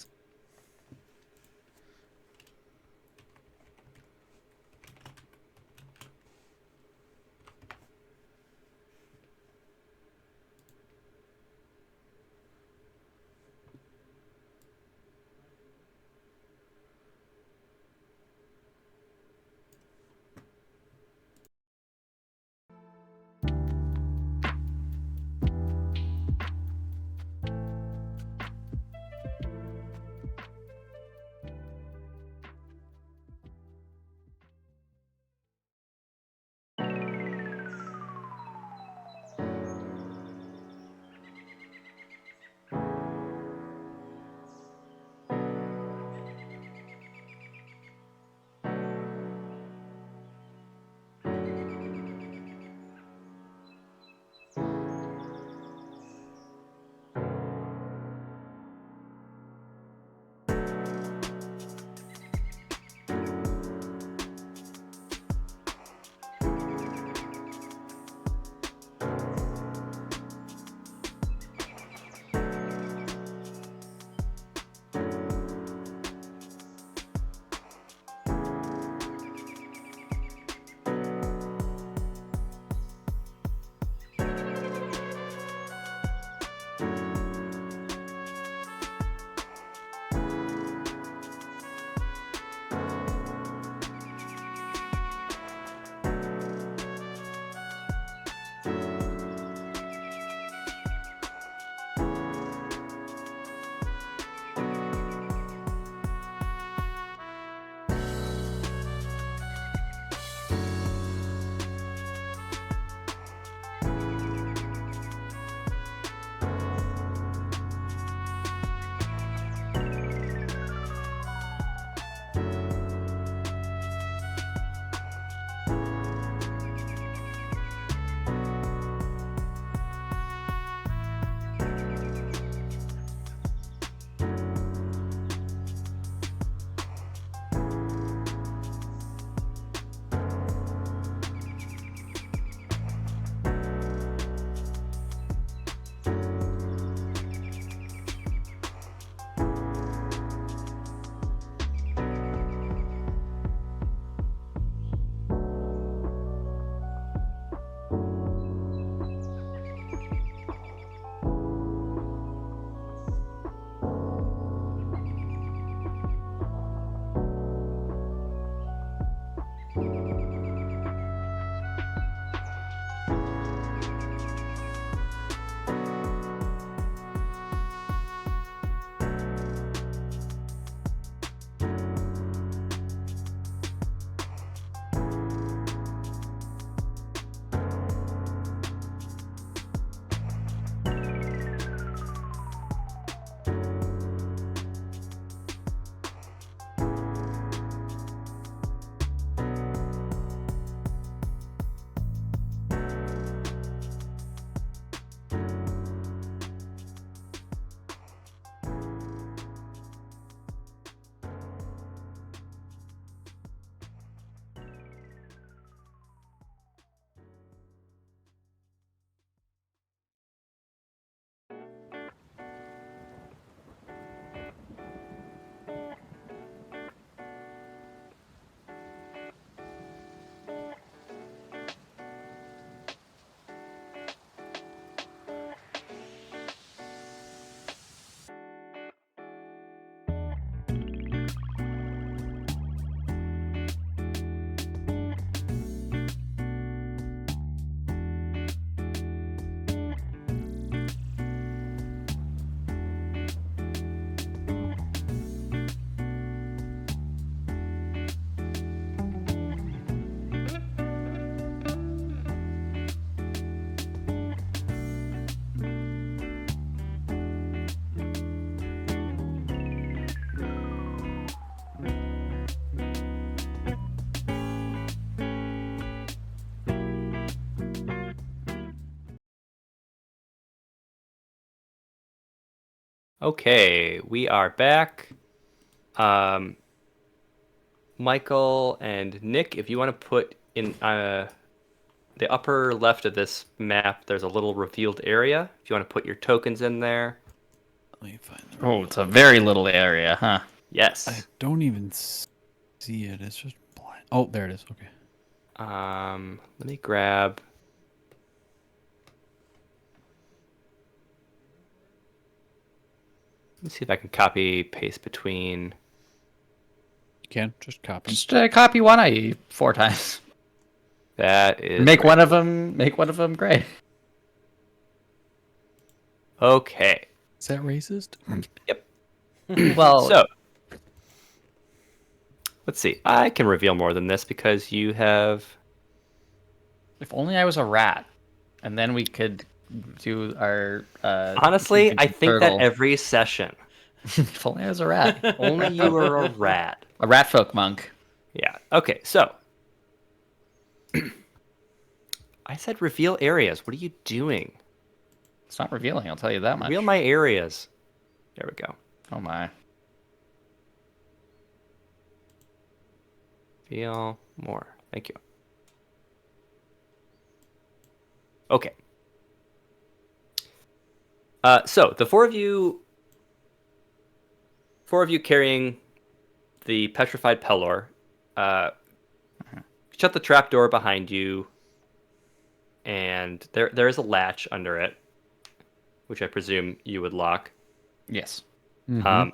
Okay, we are back. Michael and Nick, if you want to put in the upper left of this map, there's a little revealed area. If you want to put your tokens in there. Let me find the. Oh, it's a very little area, huh? Yes. I don't even see it. It's just blind. Oh, there it is. Okay. Let me grab. Let me see if I can copy paste between. You can just copy. Just copy one IE 4 times. That is. Make great. one of them gray. Okay. Is that racist? Yep. Well, So. Let's see. I can reveal more than this because you have. if only I was a rat, and then we could do our. Honestly, I think turtle. that every session. If only I was a rat. Only you were a rat. A rat folk monk. Yeah. Okay, so. I said reveal areas. What are you doing? It's not revealing, I'll tell you that much. Reveal my areas. There we go. Oh my. Reveal more. Thank you. Okay. So the four of you carrying the petrified Pelor, shut the trapdoor behind you, and there is a latch under it, which I presume you would lock. Yes. Mm-hmm.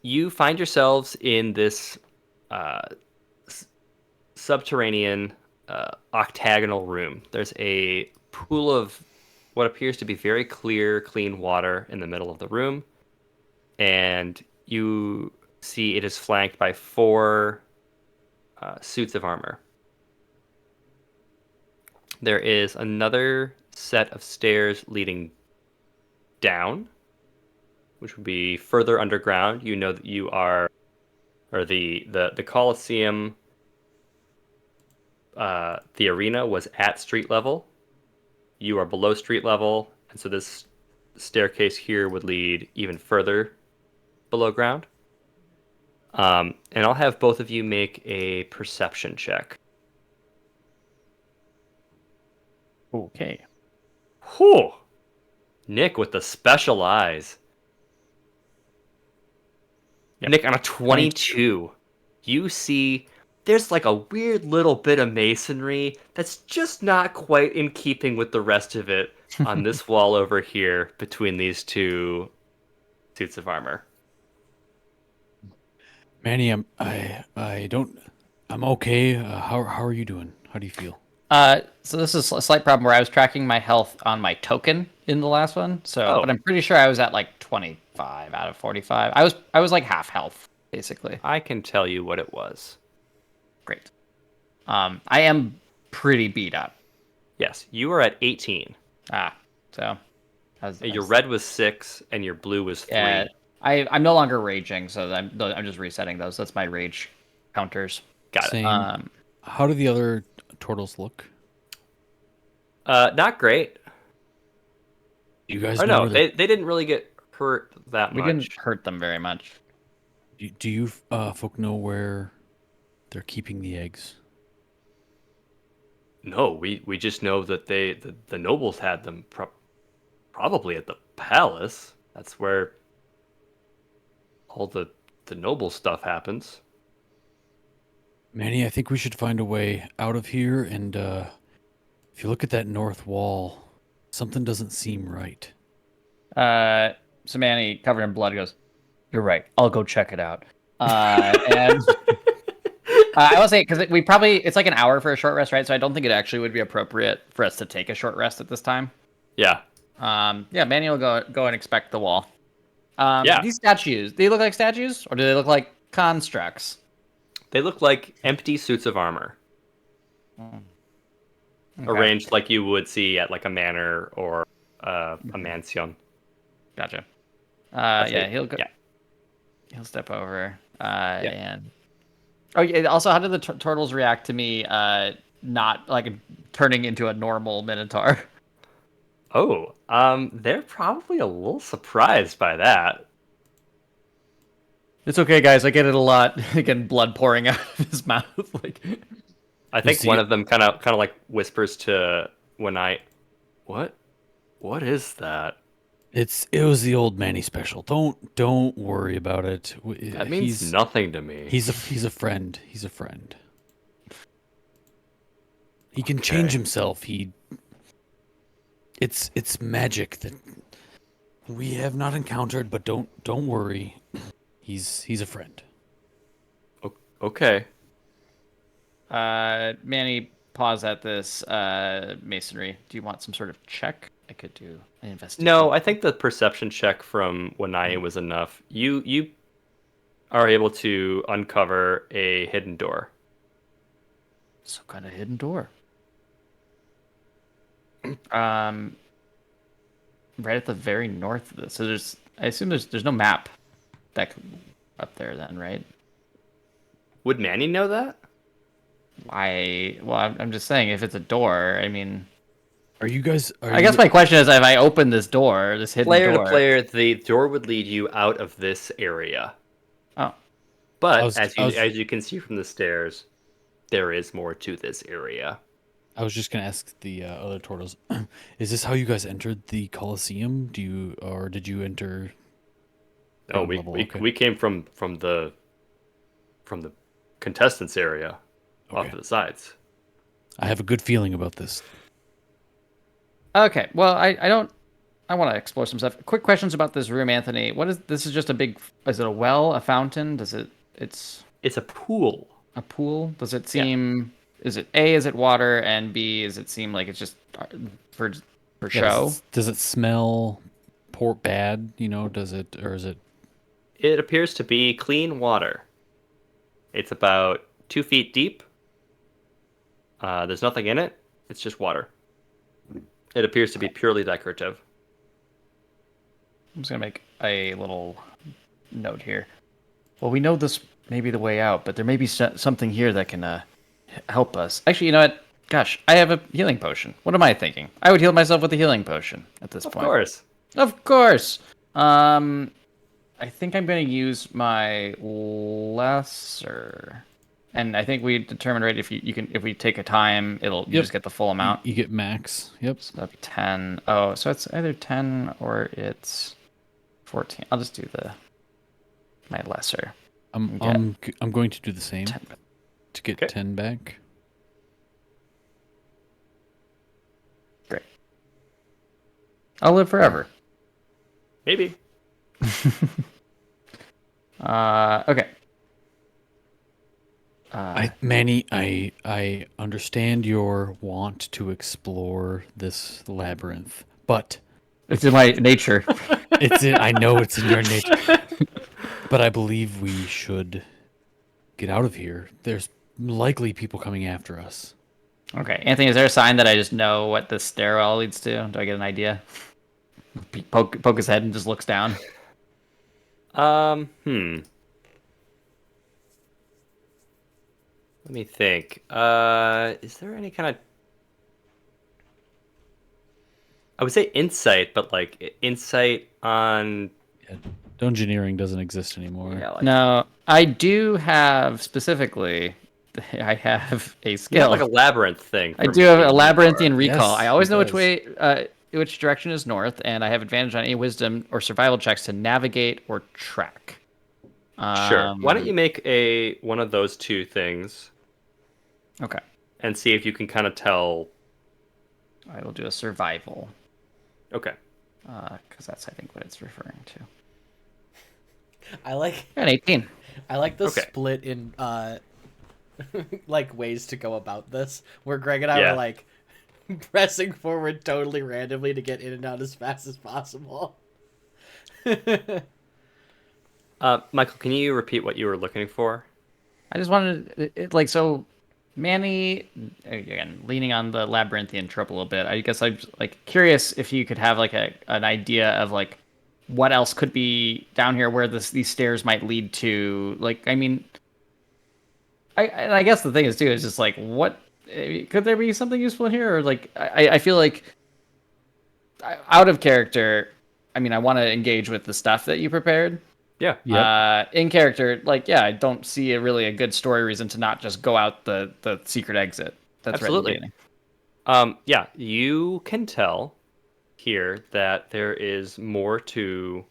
You find yourselves in this subterranean octagonal room. There's a pool of what appears to be very clear, clean water in the middle of the room, and you see it is flanked by 4 suits of armor. There is another set of stairs leading down, which would be further underground. You know that you are, or the Colosseum, the arena was at street level. You are below street level, and so this staircase here would lead even further below ground. And I'll have both of you make a perception check. Okay. Whew! Nick with the special eyes. Yep. Nick, on a 22, you see there's like a weird little bit of masonry that's just not quite in keeping with the rest of it on this wall over here between these 2 suits of armor. Manny, I'm okay. How are you doing? How do you feel? So this is a slight problem where I was tracking my health on my token in the last one. So, but I'm pretty sure I was at like 25 out of 45. I was like half health basically. I can tell you what it was. Great. I am pretty beat up. Yes, you were at 18. So Your red was 6 and your blue was 3. Yeah, I'm no longer raging, so I'm just resetting those. That's my rage counters. Got Same. it. How do the other turtles look? Not great. You guys Oh know no, where they didn't really get hurt that much. We didn't hurt them very much. do you folk know where they're keeping the eggs? No, we just know that the nobles had them probably at the palace. That's where all the noble stuff happens. Manny, I think we should find a way out of here, and if you look at that north wall, something doesn't seem right. So Manny, covered in blood, goes, "You're right. I'll go check it out." And I will say, because it's like an hour for a short rest, right? So I don't think it actually would be appropriate for us to take a short rest at this time. Yeah. Yeah, Manny will go and inspect the wall. Yeah. These statues, do they look like statues, or do they look like constructs? They look like empty suits of armor. Okay. Arranged like you would see at like a manor or a mansion. Gotcha. That's Yeah, it. he'll go. Yeah. He'll step over. And oh yeah. Also, how did the turtles react to me? Not like turning into a normal minotaur. Oh, they're probably a little surprised by that. It's okay, guys. I get it a lot. Again, blood pouring out of his mouth. Like, I think see- one of them kind of like whispers to when I, what is that? It was the old Manny special. Don't worry about it. That means nothing to me. He's a friend. He's a friend. He can change Okay. himself. It's magic that we have not encountered, but don't worry. He's a friend. Okay. Manny, pause at this masonry. Do you want some sort of check? I could do an investigation. No, I think the perception check from Wanai was enough. You are able to uncover a hidden door. Some kind of hidden door. Right at the very north of this. So I assume there's no map up there then, right? Would Manny know that? Well, I'm just saying, if it's a door, I mean, Are you guys? I guess my question is, if I open this door, this hidden Player door, to player, the door would lead you out of this area. Oh, But I was- as you can see from the stairs, there is more to this area. I was just gonna ask the other turtles. Is this how you guys entered the Colosseum? Did you enter? Oh, ground level? Okay. we came from the contestants area off Okay. to the sides. I have a good feeling about this. okay. Well, I want to explore some stuff. Quick questions about this room, Anthony. This is just a big? Is it a well, a fountain? It's It's a pool. a pool? Does it seem? Is it A? Is it water? And B? Does it seem like it's just for Yeah, show? does it smell bad? Does it, or is it? It appears to be clean water. It's about 2 feet deep. There's nothing in it. It's just water. It appears to be purely decorative. I'm just gonna make a little note here. Well, we know this may be the way out, but there may be something here that can help us. Actually, you know what? Gosh, I have a healing potion. What am I thinking? I would heal myself with a healing potion at this Of point. course. Of course. I think I'm going to use my lesser, and I think we determined right if if we take a time, you just get the full amount. You get max. Yep. So that'd be 10. Oh, so it's either 10 or it's 14. I'll just do my lesser. I'm going to do the same 10. to get Okay. 10 back. Great. I'll live forever. Maybe. Okay. Manny, I understand your want to explore this labyrinth, but It's in my nature. I know it's in your nature. But I believe we should get out of here. There's likely people coming after us. Okay, Anthony, is there a sign that I just know what this stairwell leads to? Do I get an idea? Poke his head and just looks down. Let me think. Is there any kind of... I would say insight, but like insight on... Yeah, dungeoneering doesn't exist anymore. Yeah, like, No, I do have specifically. I have a you have skill. like a labyrinth thing. I for do have a making labyrinthian more. recall. Yes, I always he know which does. way, which direction is north, and I have advantage on any wisdom or survival checks to navigate or track. Sure. Why don't you make one of those two things Okay, and see if you can kind of tell... I will do a survival, Okay. because that's I think what it's referring to. I like An 18. the Okay. split in like ways to go about this, where Greg and I Yeah. were like pressing forward totally randomly to get in and out as fast as possible. Michael, can you repeat what you were looking for? I just wanted so Manny, again, leaning on the labyrinthian trope a little bit. I guess I'm like curious if you could have like an idea of like what else could be down here where these stairs might lead to. Like, I mean, I guess the thing is too is just like what could there be something useful in here, or like I feel like out of character, I mean, I want to engage with the stuff that you prepared. Yeah. Yep. In character, like, yeah, I don't see a good story reason to not just go out the secret exit. That's right at the Absolutely. beginning. Yeah, you can tell here that there is more to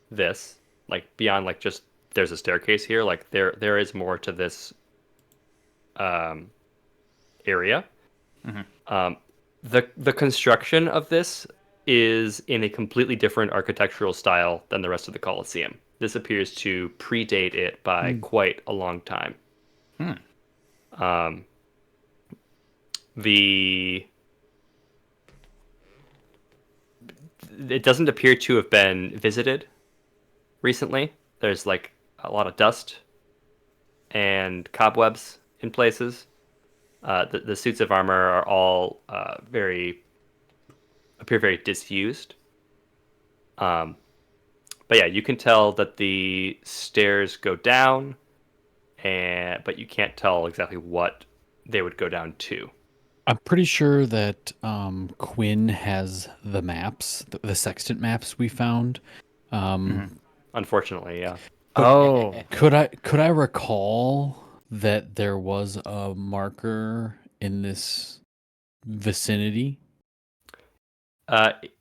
this, like beyond like just there's a staircase here. Like there is more to this area. The construction of this is in a completely different architectural style than the rest of the Colosseum. This appears to predate it by quite a long time. The It doesn't appear to have been visited recently. There's like a lot of dust and cobwebs in places. The suits of armor are all appear very disused. But yeah, you can tell that the stairs go down, but you can't tell exactly what they would go down to. I'm pretty sure that Quinn has the maps, the sextant maps we found. Unfortunately, yeah. Oh, Could I recall that there was a marker in this vicinity?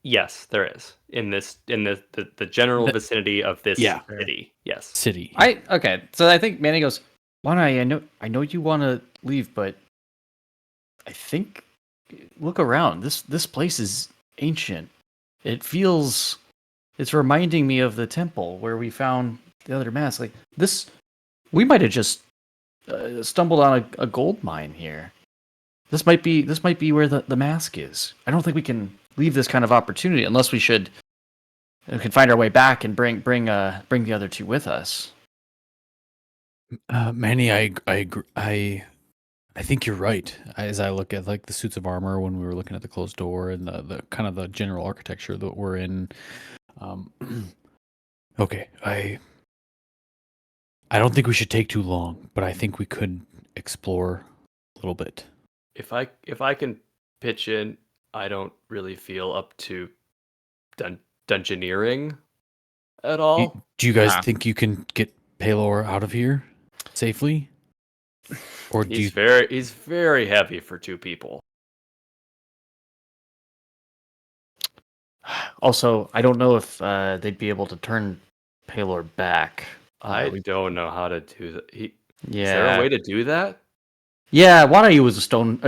Yes, there is in the general vicinity of this yeah. city. Yes. City. okay. So I think Manny goes, One-Eye, I know you want to leave, but I think look around. This place is ancient. It's reminding me of the temple where we found the other mask. Like this, we might have just stumbled on a gold mine here. This might be where the mask is. I don't think we can leave this kind of opportunity unless we can find our way back and bring the other two with us. Manny, I agree. I think you're right. As I look at like the suits of armor when we were looking at the closed door and the kind of the general architecture that we're in. Okay, I don't think we should take too long, but I think we could explore a little bit. If I can pitch in, I don't really feel up to dungeoneering at all. Do you guys think you can get Palor out of here safely? Or do He's you... he's very heavy for two people. Also, I don't know if they'd be able to turn Palor back. I don't know how to do that. Is Yeah. there a way to do that? Yeah, Wanayu was a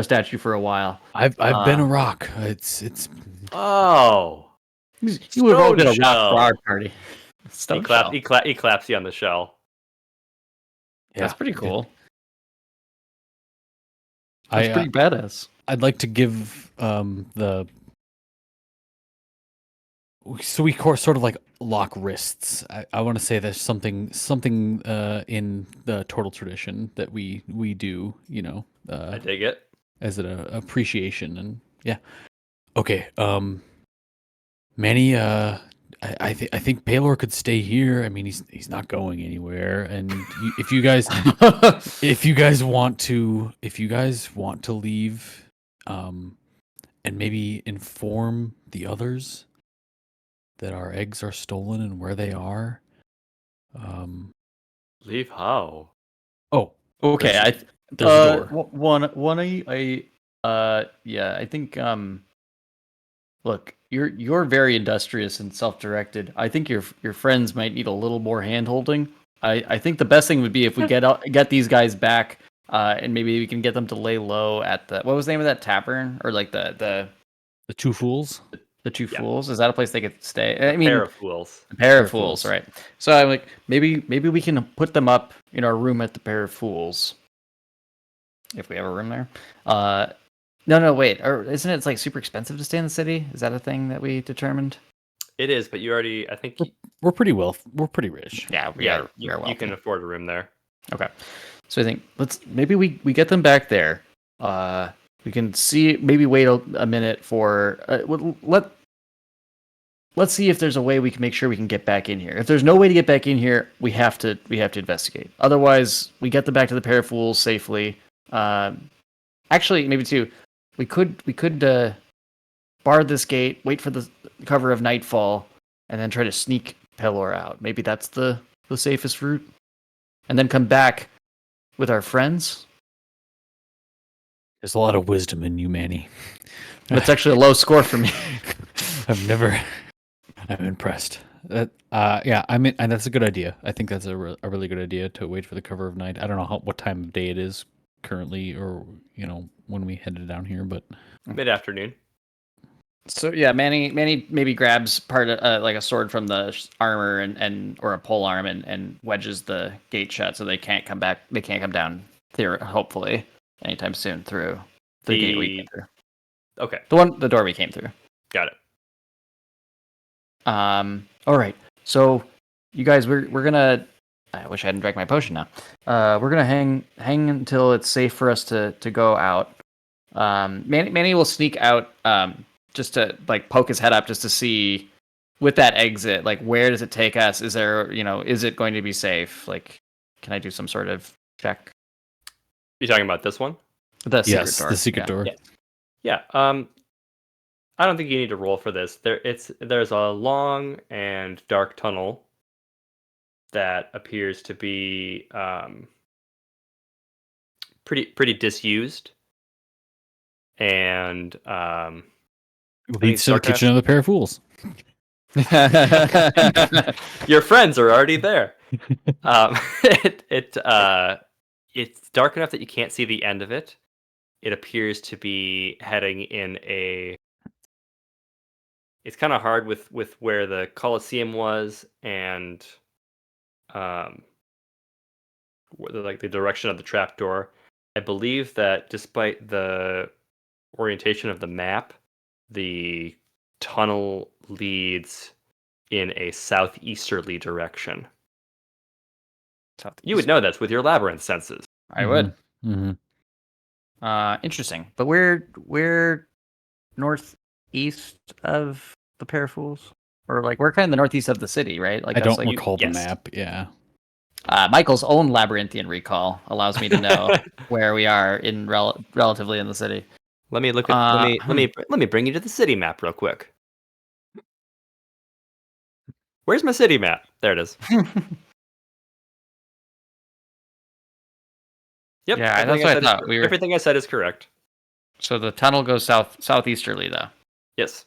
statue for a while. I've been a rock. It's Oh. You would have all been a Stone rock for shell. our party. Stone shell. He claps you on the shell. That's pretty cool. I, That's pretty badass. I'd like to give so we sort of like lock wrists. I want to say there's something in the turtle tradition that we do, you know. I dig it. As an appreciation, and yeah. Okay, Manny, I think Palor could stay here. I mean, he's not going anywhere. And if you guys want to leave, and maybe inform the others that our eggs are stolen and where they are. Leave how? Oh, okay. There's a door. I think look, you're very industrious and self-directed. I think your friends might need a little more hand-holding. I think the best thing would be if we get these guys back, and maybe we can get them to lay low at what was the name of that tavern, or like the Two Fools. The Two Fools. Is that a place they could stay? I mean, Pair of Fools. Pair of Fools, right? So I'm like, maybe we can put them up in our room at the Pair of Fools, if we have a room there. No, wait. Or isn't it like super expensive to stay in the city? Is that a thing that we determined? It is, but you already. I think we're pretty rich. Yeah, you can afford a room there. Okay, so I think maybe we get them back there. We can see, maybe wait a minute for let's see if there's a way we can make sure we can get back in here. If there's no way to get back in here, we have to investigate. Otherwise, we get them back to the Pair of Fools safely. Actually, maybe too, we could bar this gate, wait for the cover of nightfall, and then try to sneak Pelor out. Maybe that's the safest route. And then come back with our friends. There's a lot of wisdom in you, Manny. That's actually a low score for me. I'm impressed. Yeah, I mean, and that's a good idea. I think that's a really good idea to wait for the cover of night. I don't know what time of day it is currently, or when we headed down here, but Mid-afternoon. So yeah, Manny maybe grabs part of like a sword from the armor and or a pole arm and wedges the gate shut so they can't come back. They can't come down hopefully anytime soon through the gate we came through. Okay, The door we came through. got it. All right. So you guys, we're gonna. I wish I hadn't drank my potion now. We're gonna hang until it's safe for us to go out. Manny will sneak out. Just to like poke his head up just to see with that exit, like where does it take us? Is there, is it going to be safe? Like, can I do some sort of check? You talking about this one? The secret yes, door. the secret door. Yeah. I don't think you need to roll for this. There's a long and dark tunnel that appears to be pretty disused, and leads to the kitchen of the pair of fools. Your friends are already there. It's dark enough that you can't see the end of it. It appears to be heading in a. It's kind of hard with where the Colosseum was and the direction of the trapdoor. I believe that despite the orientation of the map, the tunnel leads in a southeasterly direction. You would know this with your labyrinth senses. I would. Mm-hmm. Interesting. But we're northeast of the pair of fools, or like we're kind of the northeast of the city, right? Like I don't like, recall the yes. map. Yeah. Michael's own labyrinthian recall allows me to know where we are in relatively in the city. Let me look at let me bring you to the city map real quick. Where's my city map? There it is. Yep. Yeah, that's what I thought. Everything I said is correct. So the tunnel goes southeasterly though. Yes.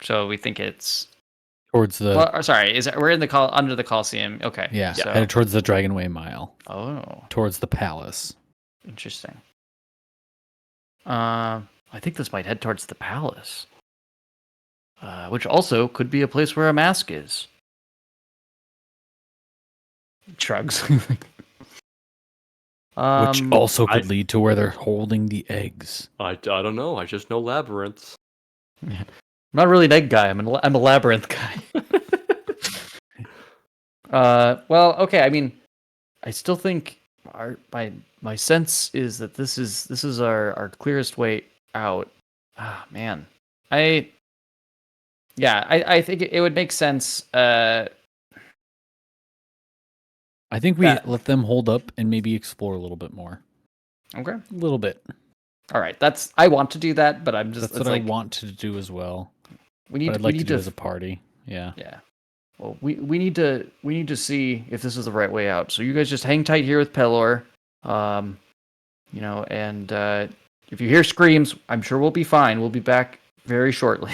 So we think it's Towards the well, sorry, we're in the under the Coliseum. Okay. yeah, So, headed towards the Dragonway Mile. oh, Towards the palace. interesting. I think this might head towards the palace. Which also could be a place where a mask is. Shrugs. Which also could lead to where they're holding the eggs. I don't know. I just know labyrinths. I'm not really an egg guy. I'm a labyrinth guy. Well, okay. I mean, I still think my sense is that this is our clearest way out. Ah, man. I think it would make sense. I think we let them hold up and maybe explore a little bit more. Okay. A little bit. All right. I want to do that, but I'm just. That's what I want to do as well. I'd like to do as a party. Yeah. Yeah. Well, we need to see if this is the right way out. So you guys just hang tight here with Pelor. And if you hear screams, I'm sure we'll be fine. We'll be back very shortly.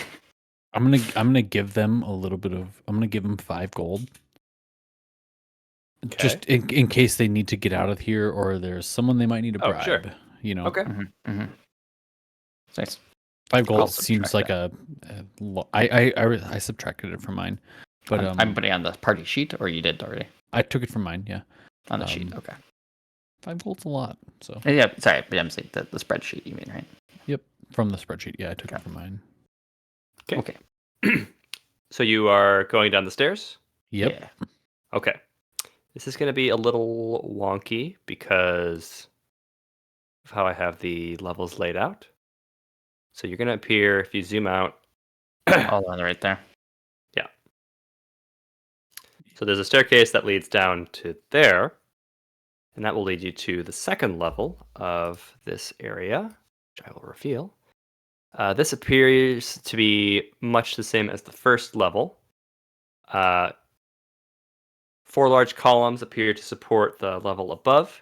I'm gonna give them a little bit of. I'm gonna give them 5 gold. Okay. Just in case they need to get out of here, or there's someone they might need to bribe. Sure. Okay. Mm-hmm. Nice. 5 gold seems like I subtracted it from mine, but I'm putting on the party sheet, or you did already. I took it from mine. Yeah. On the sheet. Okay. 5 gold's a lot. So. Yeah. Sorry, but I'm saying the spreadsheet. You mean right? Yep. From the spreadsheet. Yeah, I took it from mine. Okay. So you are going down the stairs? Yep. Yeah. Okay. This is going to be a little wonky because of how I have the levels laid out. So you're going to appear, if you zoom out. All on right there. Yeah. So there's a staircase that leads down to there. And that will lead you to the second level of this area, which I will reveal. This appears to be much the same as the first level. 4 large columns appear to support the level above.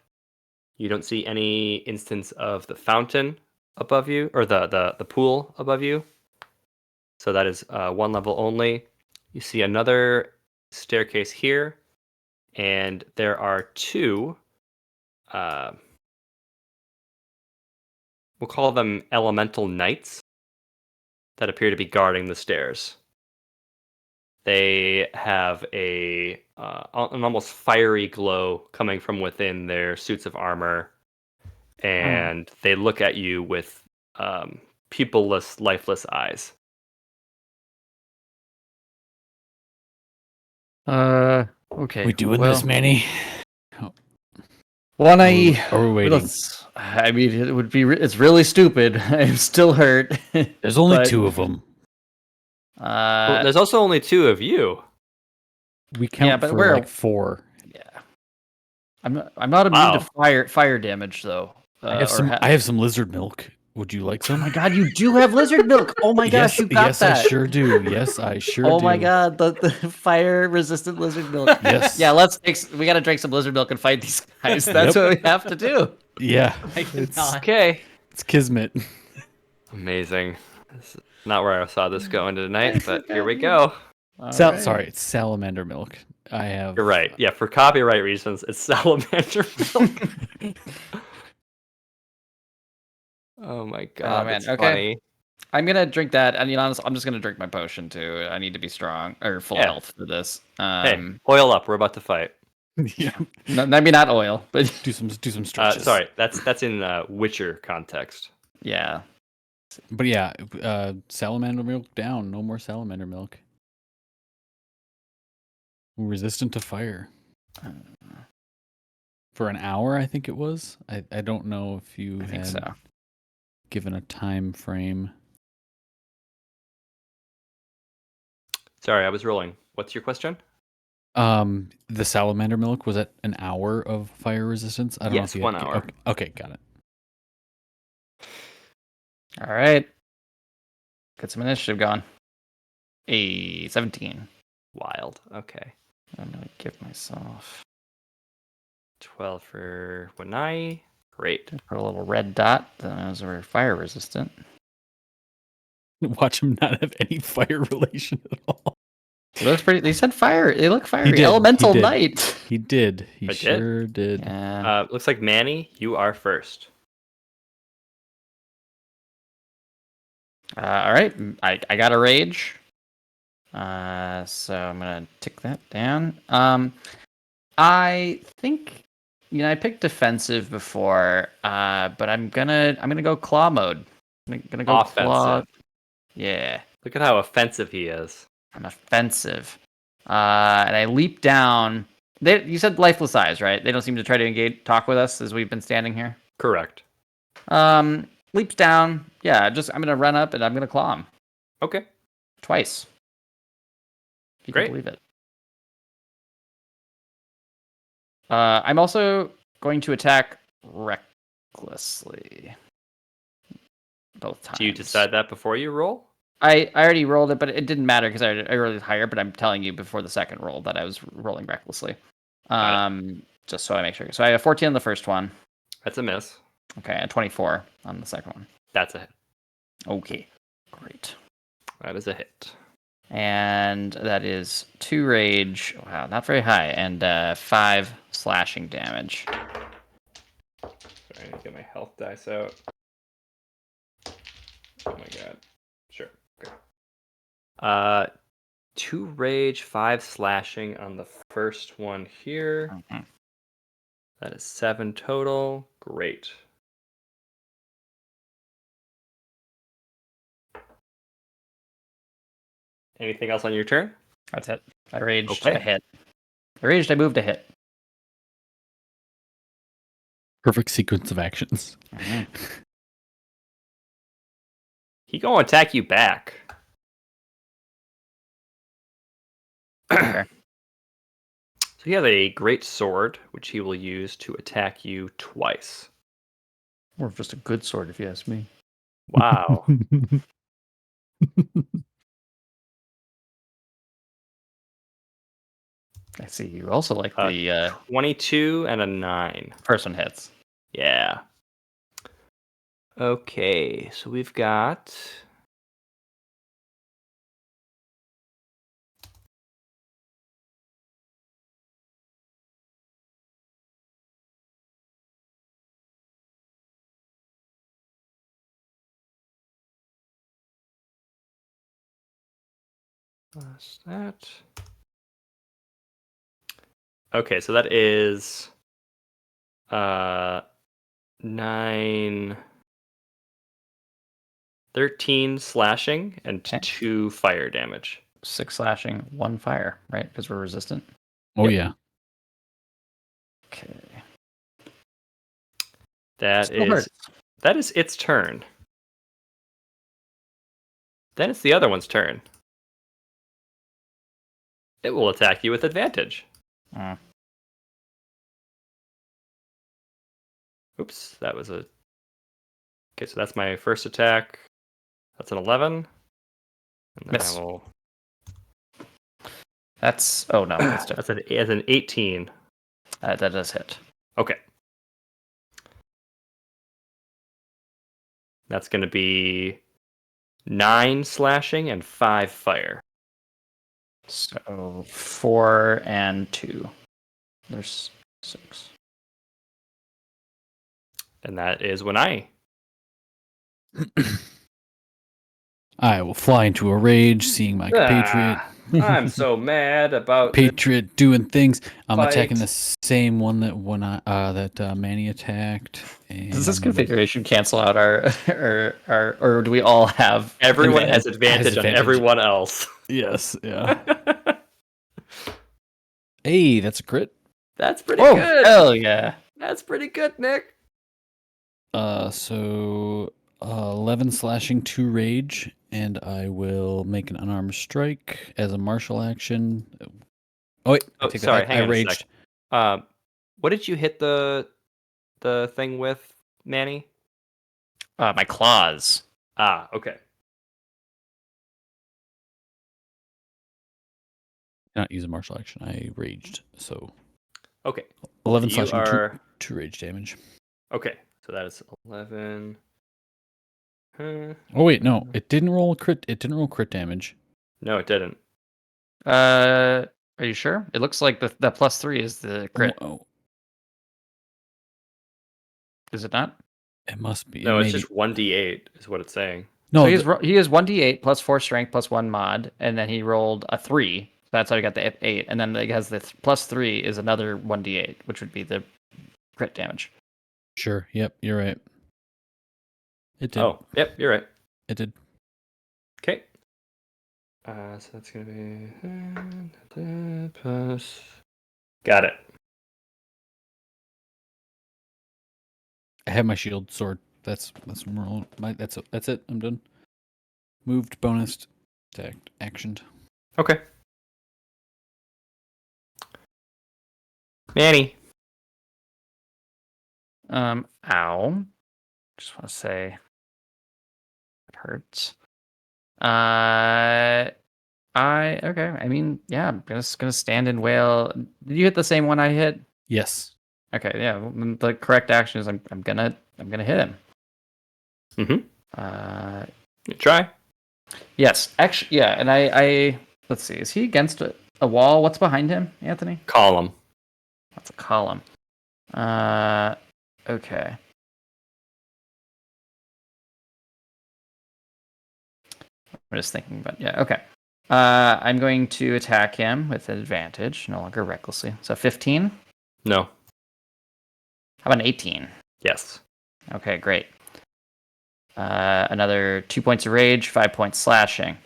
You don't see any instance of the fountain above you, or the pool above you. So that is 1 level only. You see another staircase here, and there are 2, we'll call them elemental knights, that appear to be guarding the stairs. They have an almost fiery glow coming from within their suits of armor, and they look at you with pupilless, lifeless eyes. Okay. We doing this, Manny? One Are eye. we waiting? I mean, it would be. It's really stupid. I'm still hurt. There's only but, 2 of them. Well, there's also only 2 of you. We count but for we're- like 4. Yeah. I'm not immune to fire damage though. I have some lizard milk. Would you like Oh some? my god, you do have lizard milk! Oh my gosh, you got that! Yes, I sure do. Yes, I sure do. Oh my god, the fire resistant lizard milk. Yes. Yeah, we gotta drink some lizard milk and fight these guys. That's what we have to do. Yeah. I cannot. Okay. It's kismet. Amazing. This is not where I saw this going tonight, but here we go. Sorry, it's salamander milk. I have. You're right. Yeah, for copyright reasons, it's salamander milk. Oh my god, man, that's okay. funny. I'm gonna drink that, and honestly, I'm just gonna drink my potion too. I need to be strong or full health for this. Hey, oil up. We're about to fight. Yeah. Maybe not oil, but Do some stretches. Sorry, that's in Witcher context. yeah. But yeah, salamander milk down. No more salamander milk. Resistant to fire. For an hour, I think it was. I don't know if you I think had so. given a time frame. Sorry, I was rolling. What's your question? The salamander milk was at an hour of fire resistance. I don't know Yes, if you 1 had, hour. Okay, got it. All right. Get some initiative going. 17. Wild. Okay. I'm gonna give myself 12 for Wanai. Great. put a little red dot. Those are fire resistant. Watch him not have any fire relation at all. It looks pretty. They said fire. They look fiery. did, Elemental he did. Knight. He did. He I did? sure did. Yeah. Looks like Manny, you are first. All right. I got a rage. So I'm gonna tick that down. I think I picked defensive before. But I'm gonna go claw mode. I'm gonna go Offensive. claw. Yeah. Look at how offensive he is. I'm offensive. And I leap down. You said lifeless eyes, right? They don't seem to try to talk with us as we've been standing here. Correct. Leaps down. Yeah, I'm gonna run up and I'm gonna claw him Okay. twice. If you Great. can believe it. I'm also going to attack recklessly. Both times. Do you decide that before you roll? I already rolled it, but it didn't matter because I rolled it higher. But I'm telling you before the second roll that I was rolling recklessly. Just so I make sure. So I have 14 on the first one. That's a miss. Okay, and 24 on the second one. That's a hit. Okay, great. That is a hit. And that is 2 rage. Wow, not very high. And 5 slashing damage. Sorry, I need to get my health dice out. Oh my god. Sure. Okay. 2 rage, 5 slashing on the first one here. Mhm. That is 7 total. Great. Anything else on your turn? That's it. I raged Okay. a hit. I raged, I moved a hit. Perfect sequence of actions. He gonna attack you back. Okay. So he has a great sword, which he will use to attack you twice. Or just a good sword, if you ask me. Wow. I see you also like the 22 and a 9. first one hits. Yeah. Okay, so we've got what's that? Okay, so that is 9 13 slashing and Okay. 2 fire damage. 6 slashing, 1 fire, right? Because we're resistant. Oh Yep. yeah. Okay. That Still is its turn. Then it's the other one's turn. It will attack you with advantage. hurts. Oops, that was a... Okay, so that's my first attack. That's an 11. And then Miss. I will... That's oh no, that's different. That's an 18. That does hit. Okay. That's going to be 9 slashing and 5 fire. So 4 and 2. There's 6. And that is when I... I will fly into a rage, seeing my compatriot. I'm so mad about this Patriot doing things. I'm attacking fight. the same one that Manny attacked. Does this and- configuration cancel out our or do we all have Everyone has advantage? advantage on everyone else. Yes, yeah. Hey, that's a crit. That's pretty Oh good. hell yeah! That's pretty good, Nick. So 11 slashing, 2 rage, and I will make an unarmed strike as a martial action. Oh wait, I Oh, take sorry. that back. Hang I on a raged. sec. What did you hit the thing with, Manny? My claws. Ah, okay. Not use a martial action. I raged. So Okay. 11 You slashing, are 2 rage damage. okay. So that is 11. Oh wait, no, it didn't roll crit. It didn't roll crit damage. No, it didn't. Are you sure? It looks like the +3 is the crit. Oh, Is it not? it must be. No, it's Maybe. just 1d8 is what it's saying. No, So he is 1d8 plus 4 strength plus 1 mod, and then he rolled a 3. So that's how he got the 8, and then it has the +3 is another 1d8, which would be the crit damage. sure. Yep, you're right. It did. Oh, yep, you're right. It did. Okay. So that's gonna be plus. Got it. I have my shield sword. That's that's it. I'm done. Moved, bonus, attacked, actioned. Okay. Manny. Ow. Just want to say it hurts. Okay. I mean, yeah, I'm just gonna stand and wail. Did you hit the same one I hit? Yes. Okay, yeah. The correct action is I'm gonna hit him. Mm-hmm. Try. Yes, actually, yeah. And I let's see. Is he against a wall? What's behind him, Anthony? Column. That's a column. Okay. I'm just thinking about okay. I'm going to attack him with advantage, no longer recklessly. So 15. No. How about an 18? Yes. Okay, great. Another 2 points of rage, 5 points slashing.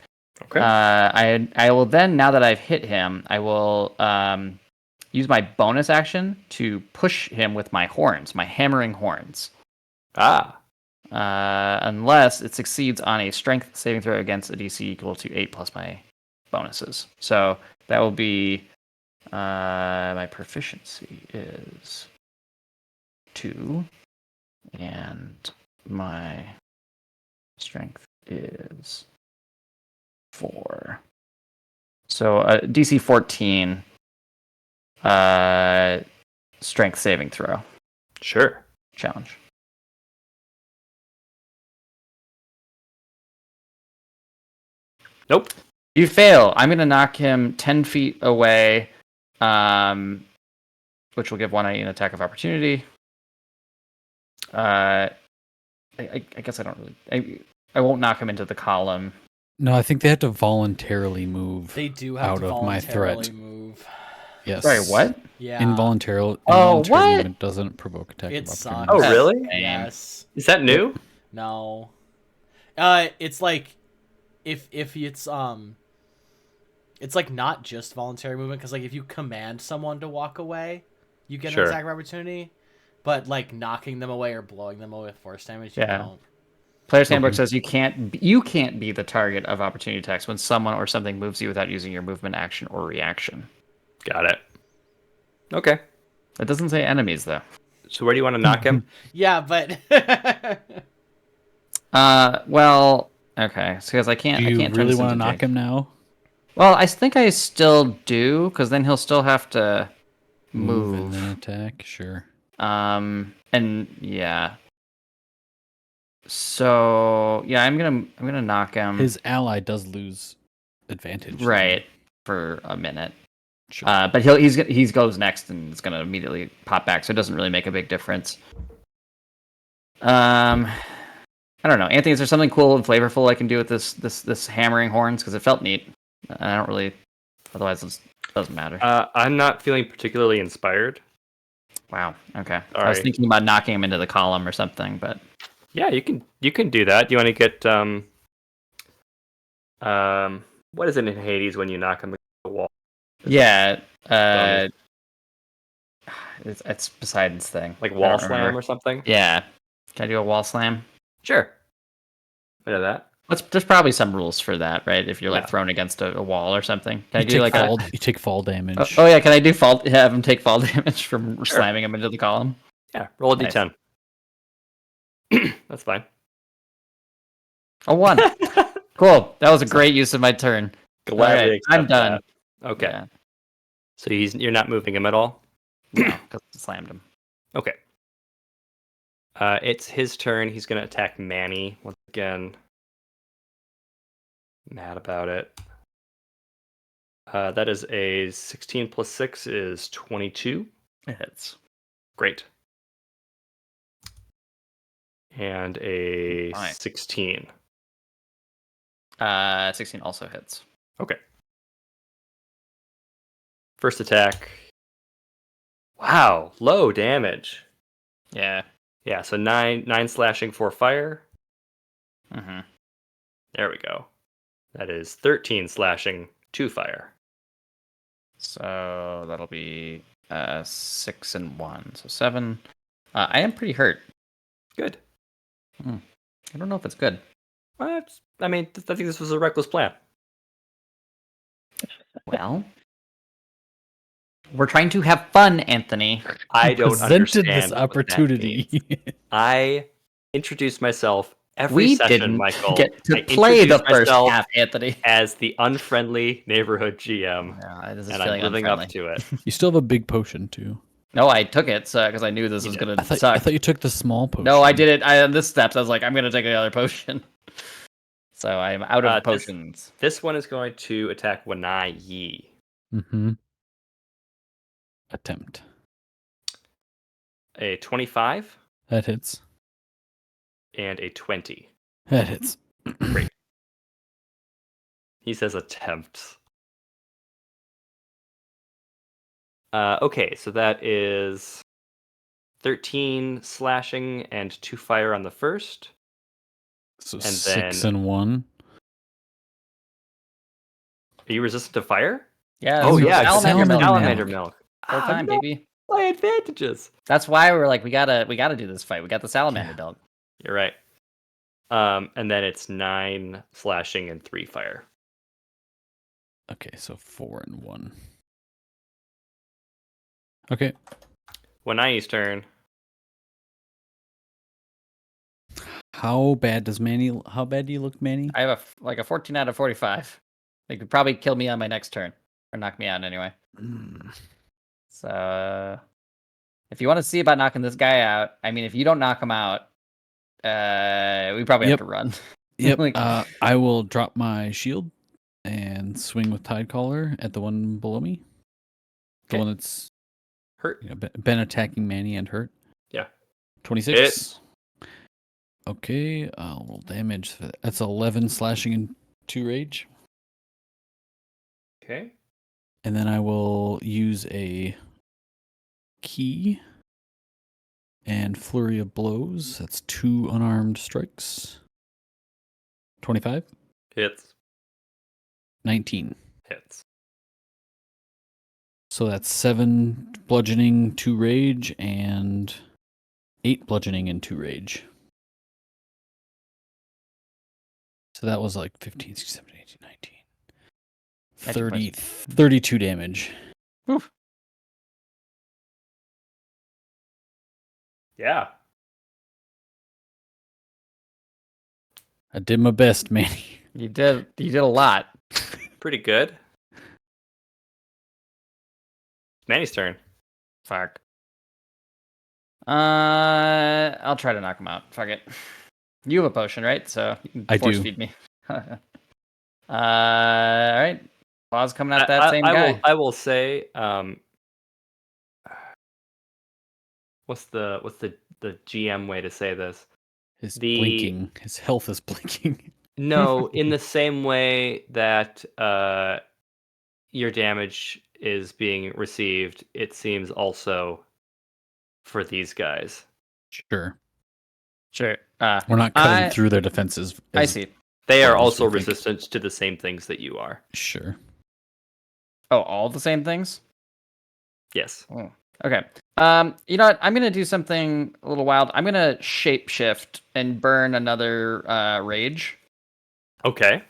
Okay. I will then, now that I've hit him, I will use my bonus action to push him with my horns, my hammering horns. Ah. Unless it succeeds on a strength saving throw against a DC equal to 8 plus my bonuses. So that will be my proficiency is 2, and my Strength is 4. So DC 14. Strength saving throw Sure. challenge. Nope. You fail. I'm going to knock him 10 feet away, which will give one an attack of opportunity. I guess I don't really. I won't knock him into the column. No, I think they have to voluntarily move. They do have out to of my voluntarily threat. move. Yes. Sorry, what? Yeah. Involuntary Oh, what? movement doesn't provoke attack It of sucks. opportunity. Oh, really? That's lame. Yes. Is that new? No. It's like if it's like not just voluntary movement, because like if you command someone to walk away, you get Sure. an attack of opportunity. But like knocking them away or blowing them away with force damage, you Yeah. don't. Player's Handbook says you can't be the target of opportunity attacks when someone or something moves you without using your movement, action, or reaction. Got it. Okay. It doesn't say enemies though. So where do you want to knock him? Yeah, but Well, okay, because I Do can't. you I can't turn really this want to into knock Jake. him now? Well, I think I still do, because then he'll still have to Move and move. then attack? Sure. And yeah. So yeah, I'm gonna knock him. His ally does lose advantage. Right for a minute. Sure. But he goes next and it's gonna immediately pop back, so it doesn't really make a big difference. I don't know, Anthony. Is there something cool and flavorful I can do with this hammering horns? Because it felt neat. I don't really. Otherwise, it doesn't matter. I'm not feeling particularly inspired. Wow. Okay. I Sorry. was thinking about knocking him into the column or something, but Yeah, you can do that. You want to get what is it in Hades when you knock him against the wall? yeah. Bonus. It's Poseidon's thing. Like I wall don't slam remember. or something? Yeah. Can I do a wall slam? Sure. I know that. There's probably some rules for that, right? If you're Yeah. like thrown against a wall or something. Can I You do take like fall, you take fall damage. Oh yeah, can I do have him take fall damage from Sure. slamming him into the column? Yeah, roll a Nice. d10. That's fine. A 1. Cool. That was a great use of my turn. Gladly Alright, I'm accept done. that. Okay. Yeah. So you're not moving him at all? No, because I slammed him. Okay. It's his turn. He's going to attack Manny once again. Mad about it. That is a 16 plus 6 is 22. It hits. Great. And a Fine. 16. 16 also hits. Okay. First attack. Wow, low damage. Yeah. Yeah, so 9 slashing for fire. Mm-hmm. There we go. That is 13 slashing to fire. So that'll be 6 and 1. So 7. I am pretty hurt. Good. I don't know if it's good. I think this was a reckless plan. Well, we're trying to have fun, Anthony. I don't Presented understand this what that opportunity. means. I introduced myself every We session, didn't Michael. get to I play the introduced first myself half, Anthony. as the unfriendly neighborhood GM, Yeah, this is and I'm feeling living unfriendly. up to it. You still have a big potion too. No, I took it because I knew this was did. gonna I suck. thought you took the small potion. No, I did it. On this steps, I was like, I'm gonna take another potion. So I'm out of This- potions. This one is going to attack Wanai Yi. Mm-hmm. Attempt. A 25 That hits. and a 20. That hits. He says attempt. Okay, so that is 13 slashing and 2 fire on the first. So And 6 then- and 1. Are you resistant to fire? Yeah. Oh so yeah, salamander salamander milk. milk. Full time, no, baby. my advantages. That's why we're like, we gotta do this fight. We got the salamander milk. You're right. And then it's 9 slashing and 3 fire. Okay, so 4 and 1. Okay. Wanai's turn. How bad do you look, Manny? I have a 14 out of 45. They could probably kill me on my next turn, or knock me out anyway. So, if you want to see about knocking this guy out, I mean, if you don't knock him out, we probably have Yep. to run. Yep. Like- I will drop my shield and swing with Tidecaller at the one below me. The Okay. one that's Hurt. been attacking Manny and hurt. Yeah. 26. Okay, I'll roll damage. That's 11 slashing and 2 rage. Okay. And then I will use a key and flurry of blows. That's 2 unarmed strikes. 25. Hits. 19. Hits. So that's 7 bludgeoning, 2 rage, and 8 bludgeoning and 2 rage. So that was like 15, 16, 17, 18, 19. 30, 32 damage. Oof. Yeah. I did my best, Manny. You did a lot. Pretty good. Manny's turn. Fuck. I'll try to knock him out. Fuck it. You have a potion, right? So you can I force do. feed me. All right. Claw's coming at that same guy. I will say, what's the GM way to say this? His blinking. His health is blinking. No, in the same way that your damage is being received, it seems also for these guys. Sure. Sure. We're not cutting through their defenses. I see. They are hard as also we think. resistant to the same things that you are. Sure. Oh, all the same things? Yes. Oh, okay. You know what? I'm gonna do something a little wild. I'm gonna shapeshift and burn another rage. Okay.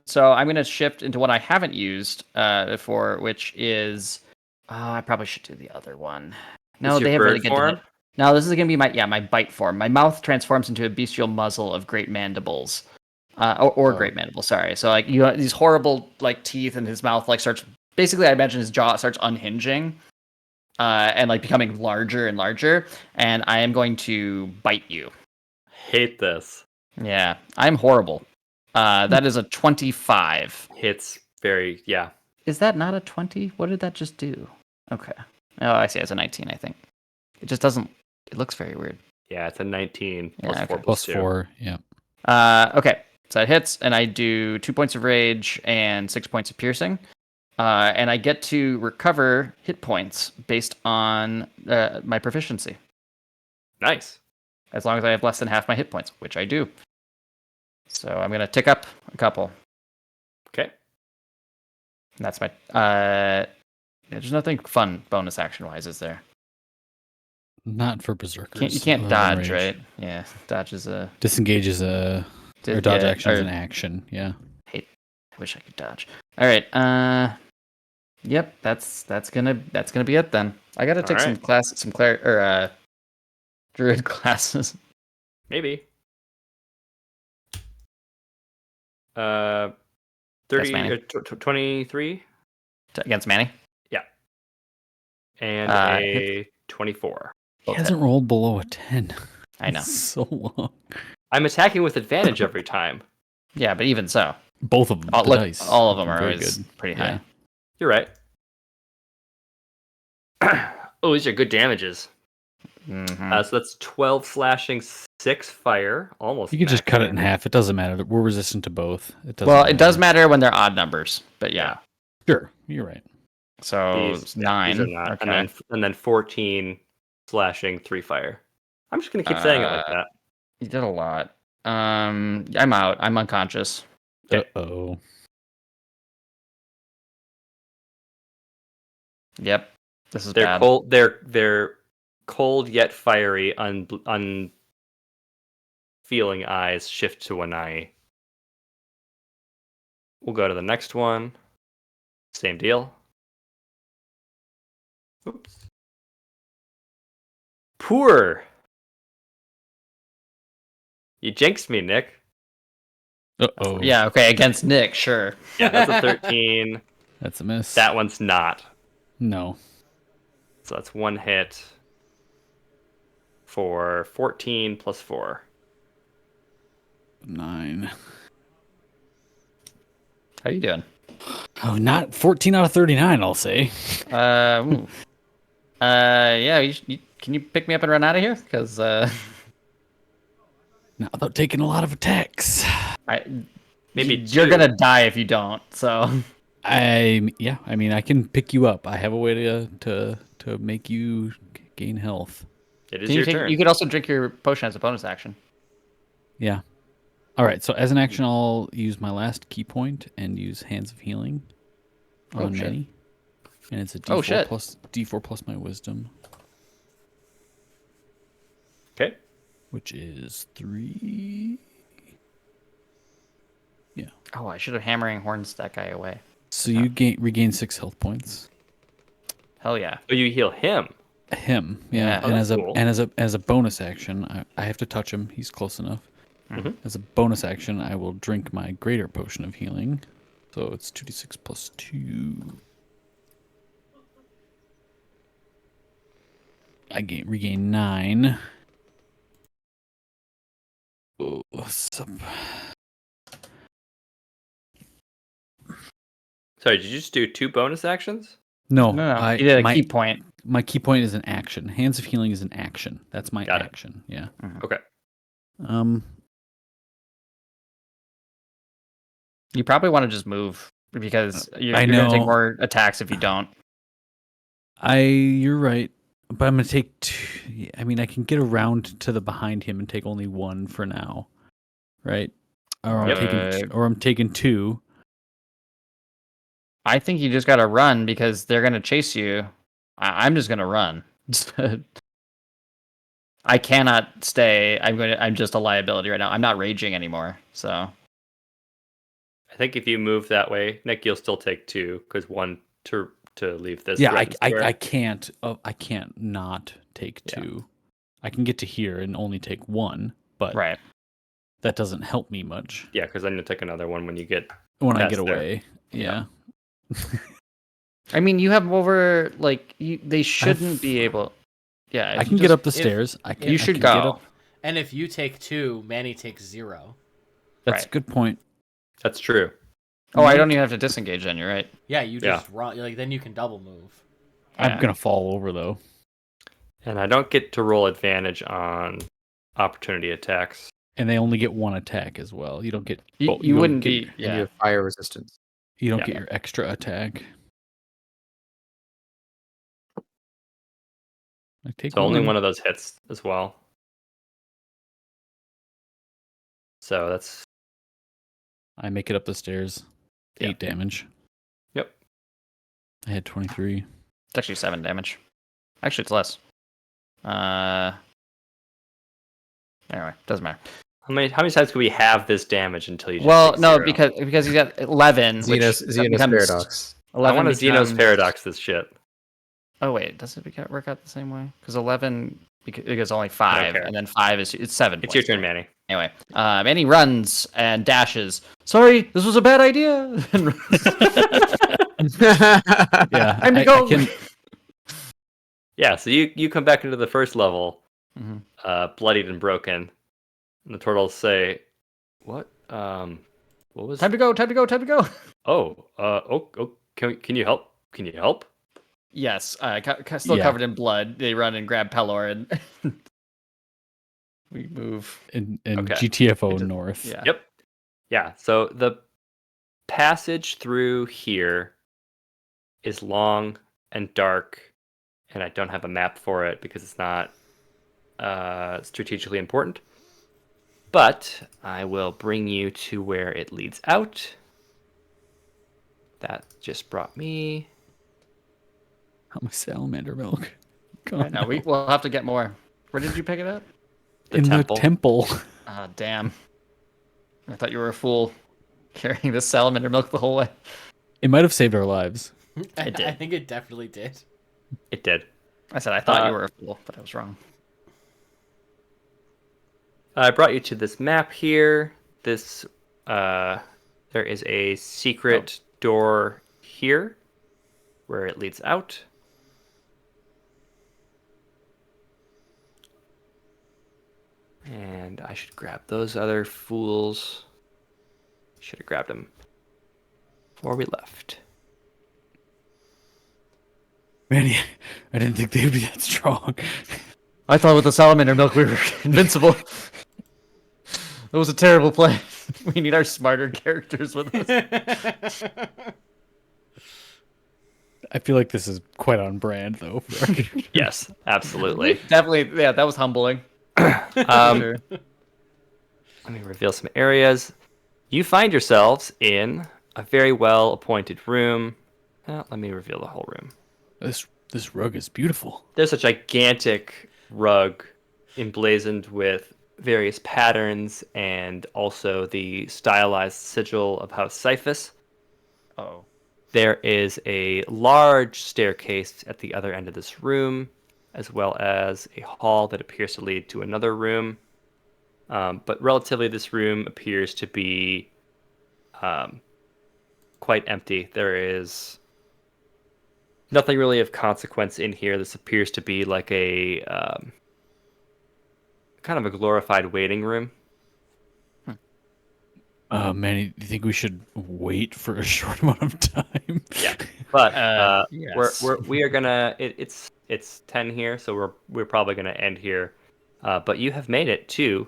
So I'm gonna shift into what I haven't used before, which is I probably should do the other one. No, Is your they have bird really good. form? No, this is gonna be my bite form. My mouth transforms into a bestial muzzle of great mandibles, or great mandibles. Sorry. So like you have these horrible like teeth, and his mouth like starts. Basically, I imagine his jaw starts unhinging, and like becoming larger and larger. And I am going to bite you. Hate this. Yeah, I'm horrible. That is a 25. Hits very, yeah. Is that not a 20? What did that just do? Okay. Oh, I see. It's a 19, I think. It just doesn't. It looks very weird. Yeah, it's a 19 plus Yeah, 4 okay. plus Plus 2. 4. Yeah. Okay. So it hits, and I do 2 points of rage and 6 points of piercing. And I get to recover hit points based on my proficiency, Nice. as long as I have less than half my hit points, which I do. So I'm going to tick up a couple. Okay. And that's my. There's nothing fun bonus action wise, is there? Not for berserkers. You can't other than dodge, rage. right? Yeah, dodge is a. Disengage is a. Or dodge yeah, action is or- an action. Yeah. I wish I could dodge. All right. Yep. That's gonna be it then. I gotta take All some druid classes. Maybe. 30 Manny. 23 Against Manny. and hit. 24. He hasn't rolled below a 10. I know. So long. I'm attacking with advantage every time. Yeah, but even so, Both of them. all, the look, dice. all of them are Very always good. pretty Yeah. high. You're right. Oh, these are good damages. Mhm. So that's 12 slashing, 6 fire. Almost. You can just max cut it in damage. half. It doesn't matter. We're resistant to both. It doesn't Well, it does matter when they're odd numbers, but yeah. Sure. You're right. So These, it's yeah, 9. these are not. Okay. And then 14 slashing, 3 fire. I'm just gonna keep saying it like that. You did a lot. I'm out. I'm unconscious. Okay. Uh-oh. Yep. This is They're bad. cold. They're cold yet fiery. Unfeeling eyes shift to an eye. We'll go to the next one. Same deal. Oops. Poor. You jinxed me, Nick. Uh-oh. Yeah, okay, against Nick, sure. Yeah, that's a 13. That's a miss. That one's not. No. So that's one hit for 14 plus 4. 9. How you doing? Oh, not 14 out of 39, I'll say. Ooh. Yeah, can you pick me up and run out of here? Because, Not without taking a lot of attacks. Maybe you're two. gonna die if you don't, so... I mean, I can pick you up. I have a way to make you gain health. It is Can you your turn. You could also drink your potion as a bonus action. Yeah. All right. So as an action, I'll use my last key point and use Hands of Healing on shit. Manny, and it's a D4 Oh, shit. plus my Wisdom, Okay. which is 3. Yeah. Oh, I should have Hammering Horns that guy away. So you regain 6 health points. Hell yeah. Oh, you heal him. Him, yeah. Yeah. Oh, And that's cool. as a bonus action, I have to touch him. He's close enough. Mhm. As a bonus action, I will drink my greater potion of healing. So it's 2d6 plus 2. I regain 9. Oh, what's up? Sorry, did you just do 2 bonus actions? No, No, you did a key point. My key point is an action. Hands of Healing is an action. That's my Got it. action. Yeah. Okay. You probably want to just move, because you're I going to take know. more attacks if you don't. You're right. But I'm gonna take 2. I mean, I can get around to the behind him and take only 1 for now, right? Or I'm taking 2. I think you just got to run, because they're going to chase you. I'm just going to run. I cannot stay. I'm just a liability right now. I'm not raging anymore. So I think if you move that way, Nick, you'll still take 2 because 1 to leave this. Yeah, threatened I square. can't. I can't not take 2. I can get to here and only take 1, but right. that doesn't help me much Yeah, because then you'll take another one when you get. when I That's get there. away. Yeah. I mean, you have over they shouldn't be able. Yeah, I can get up the stairs. You should go. And if you take 2, Manny takes 0. That's a Right. good point. That's true. Oh, I don't even have to disengage then. You're right. Yeah, you just run. Like then you can double move. I'm Yeah. gonna fall over though. And I don't get to roll advantage on opportunity attacks. And they only get 1 attack as well. You don't get. You don't wouldn't get, be. And you Yeah. have fire resistance. You don't Yeah. get your extra attack. I take So only one of those hits as well. So that's I make it up the stairs. Yeah. 8 damage. Yep. I had 23. It's actually 7 damage. Actually, it's less. Anyway, doesn't matter. How many times can we have this damage until you? Just Well, take no, 0? because he's got 11. Xenos paradox. 11 I want to becomes- Xenos paradox this shit. Oh wait, does it work out the same way? Because 11 because only 5, care. and then 5 it's 7. It's your points. turn, Manny. Anyway, Manny runs and dashes. Sorry, this was a bad idea. Yeah. Time to I go. can, Yeah, so you come back into the first level, Mhm. bloodied and broken, and the turtles say, "What? What was? Time to go. Time to go. Time to go. Oh, can you help? Can you help? Yes, still Yeah. covered in blood. They run and grab Pelor and we move. and Okay. GTFO It just- north. Yeah. Yep. Yeah. So the passage through here is long and dark, and I don't have a map for it because it's not strategically important. But I will bring you to where it leads out. That just brought me. How much salamander milk? Right, no, we'll have to get more. Where did you pick it up? The in temple. the temple. Ah, damn. I thought you were a fool carrying this salamander milk the whole way. It might have saved our lives. I did. think it definitely did. It did. I said I thought you were a fool, but I was wrong. I brought you to this map here. This there is a secret door here where it leads out. And I should grab those other fools. Should have grabbed them before we left. Man, I didn't think they'd be that strong. I thought with the salamander milk we were invincible. It was a terrible play. We need our smarter characters with us. I feel like this is quite on brand, though. For our Yes, absolutely. Definitely, yeah, that was humbling. Let me reveal some areas. You find yourselves in a very well appointed room. Let me reveal the whole room. This rug is beautiful. There's a gigantic rug emblazoned with various patterns and also the stylized sigil of House Cyphus. Oh. There is a large staircase at the other end of this room, as well as a hall that appears to lead to another room. But relatively, this room appears to be quite empty. There is nothing really of consequence in here. This appears to be like a kind of a glorified waiting room. Man, do you think we should wait for a short amount of time? Yeah, but yes. we are gonna. It's 10 here, so we're probably gonna end here. But you have made it to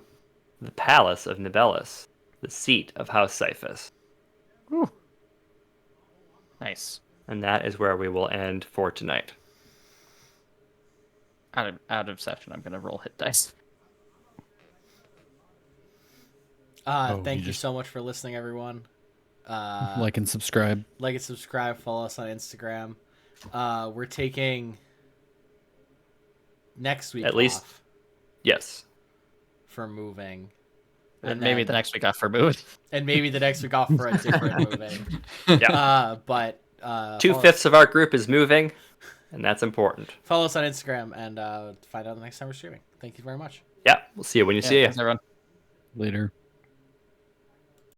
the Palace of Nibelus, the seat of House Cyphus, Nice. and that is where we will end for tonight. Out of session, I'm gonna roll hit dice. Thank you so much for listening, everyone. Like and subscribe. Like and subscribe. Follow us on Instagram. We're taking next week At least- off Yes. for moving. And maybe the next week off for moving. And maybe the next week off for a different moving. Yeah. But 2/5 of our group is moving, and that's important. follow us on Instagram and find out the next time we're streaming. Thank you very much. Yeah, we'll see you when you see you. Thanks, everyone. Later.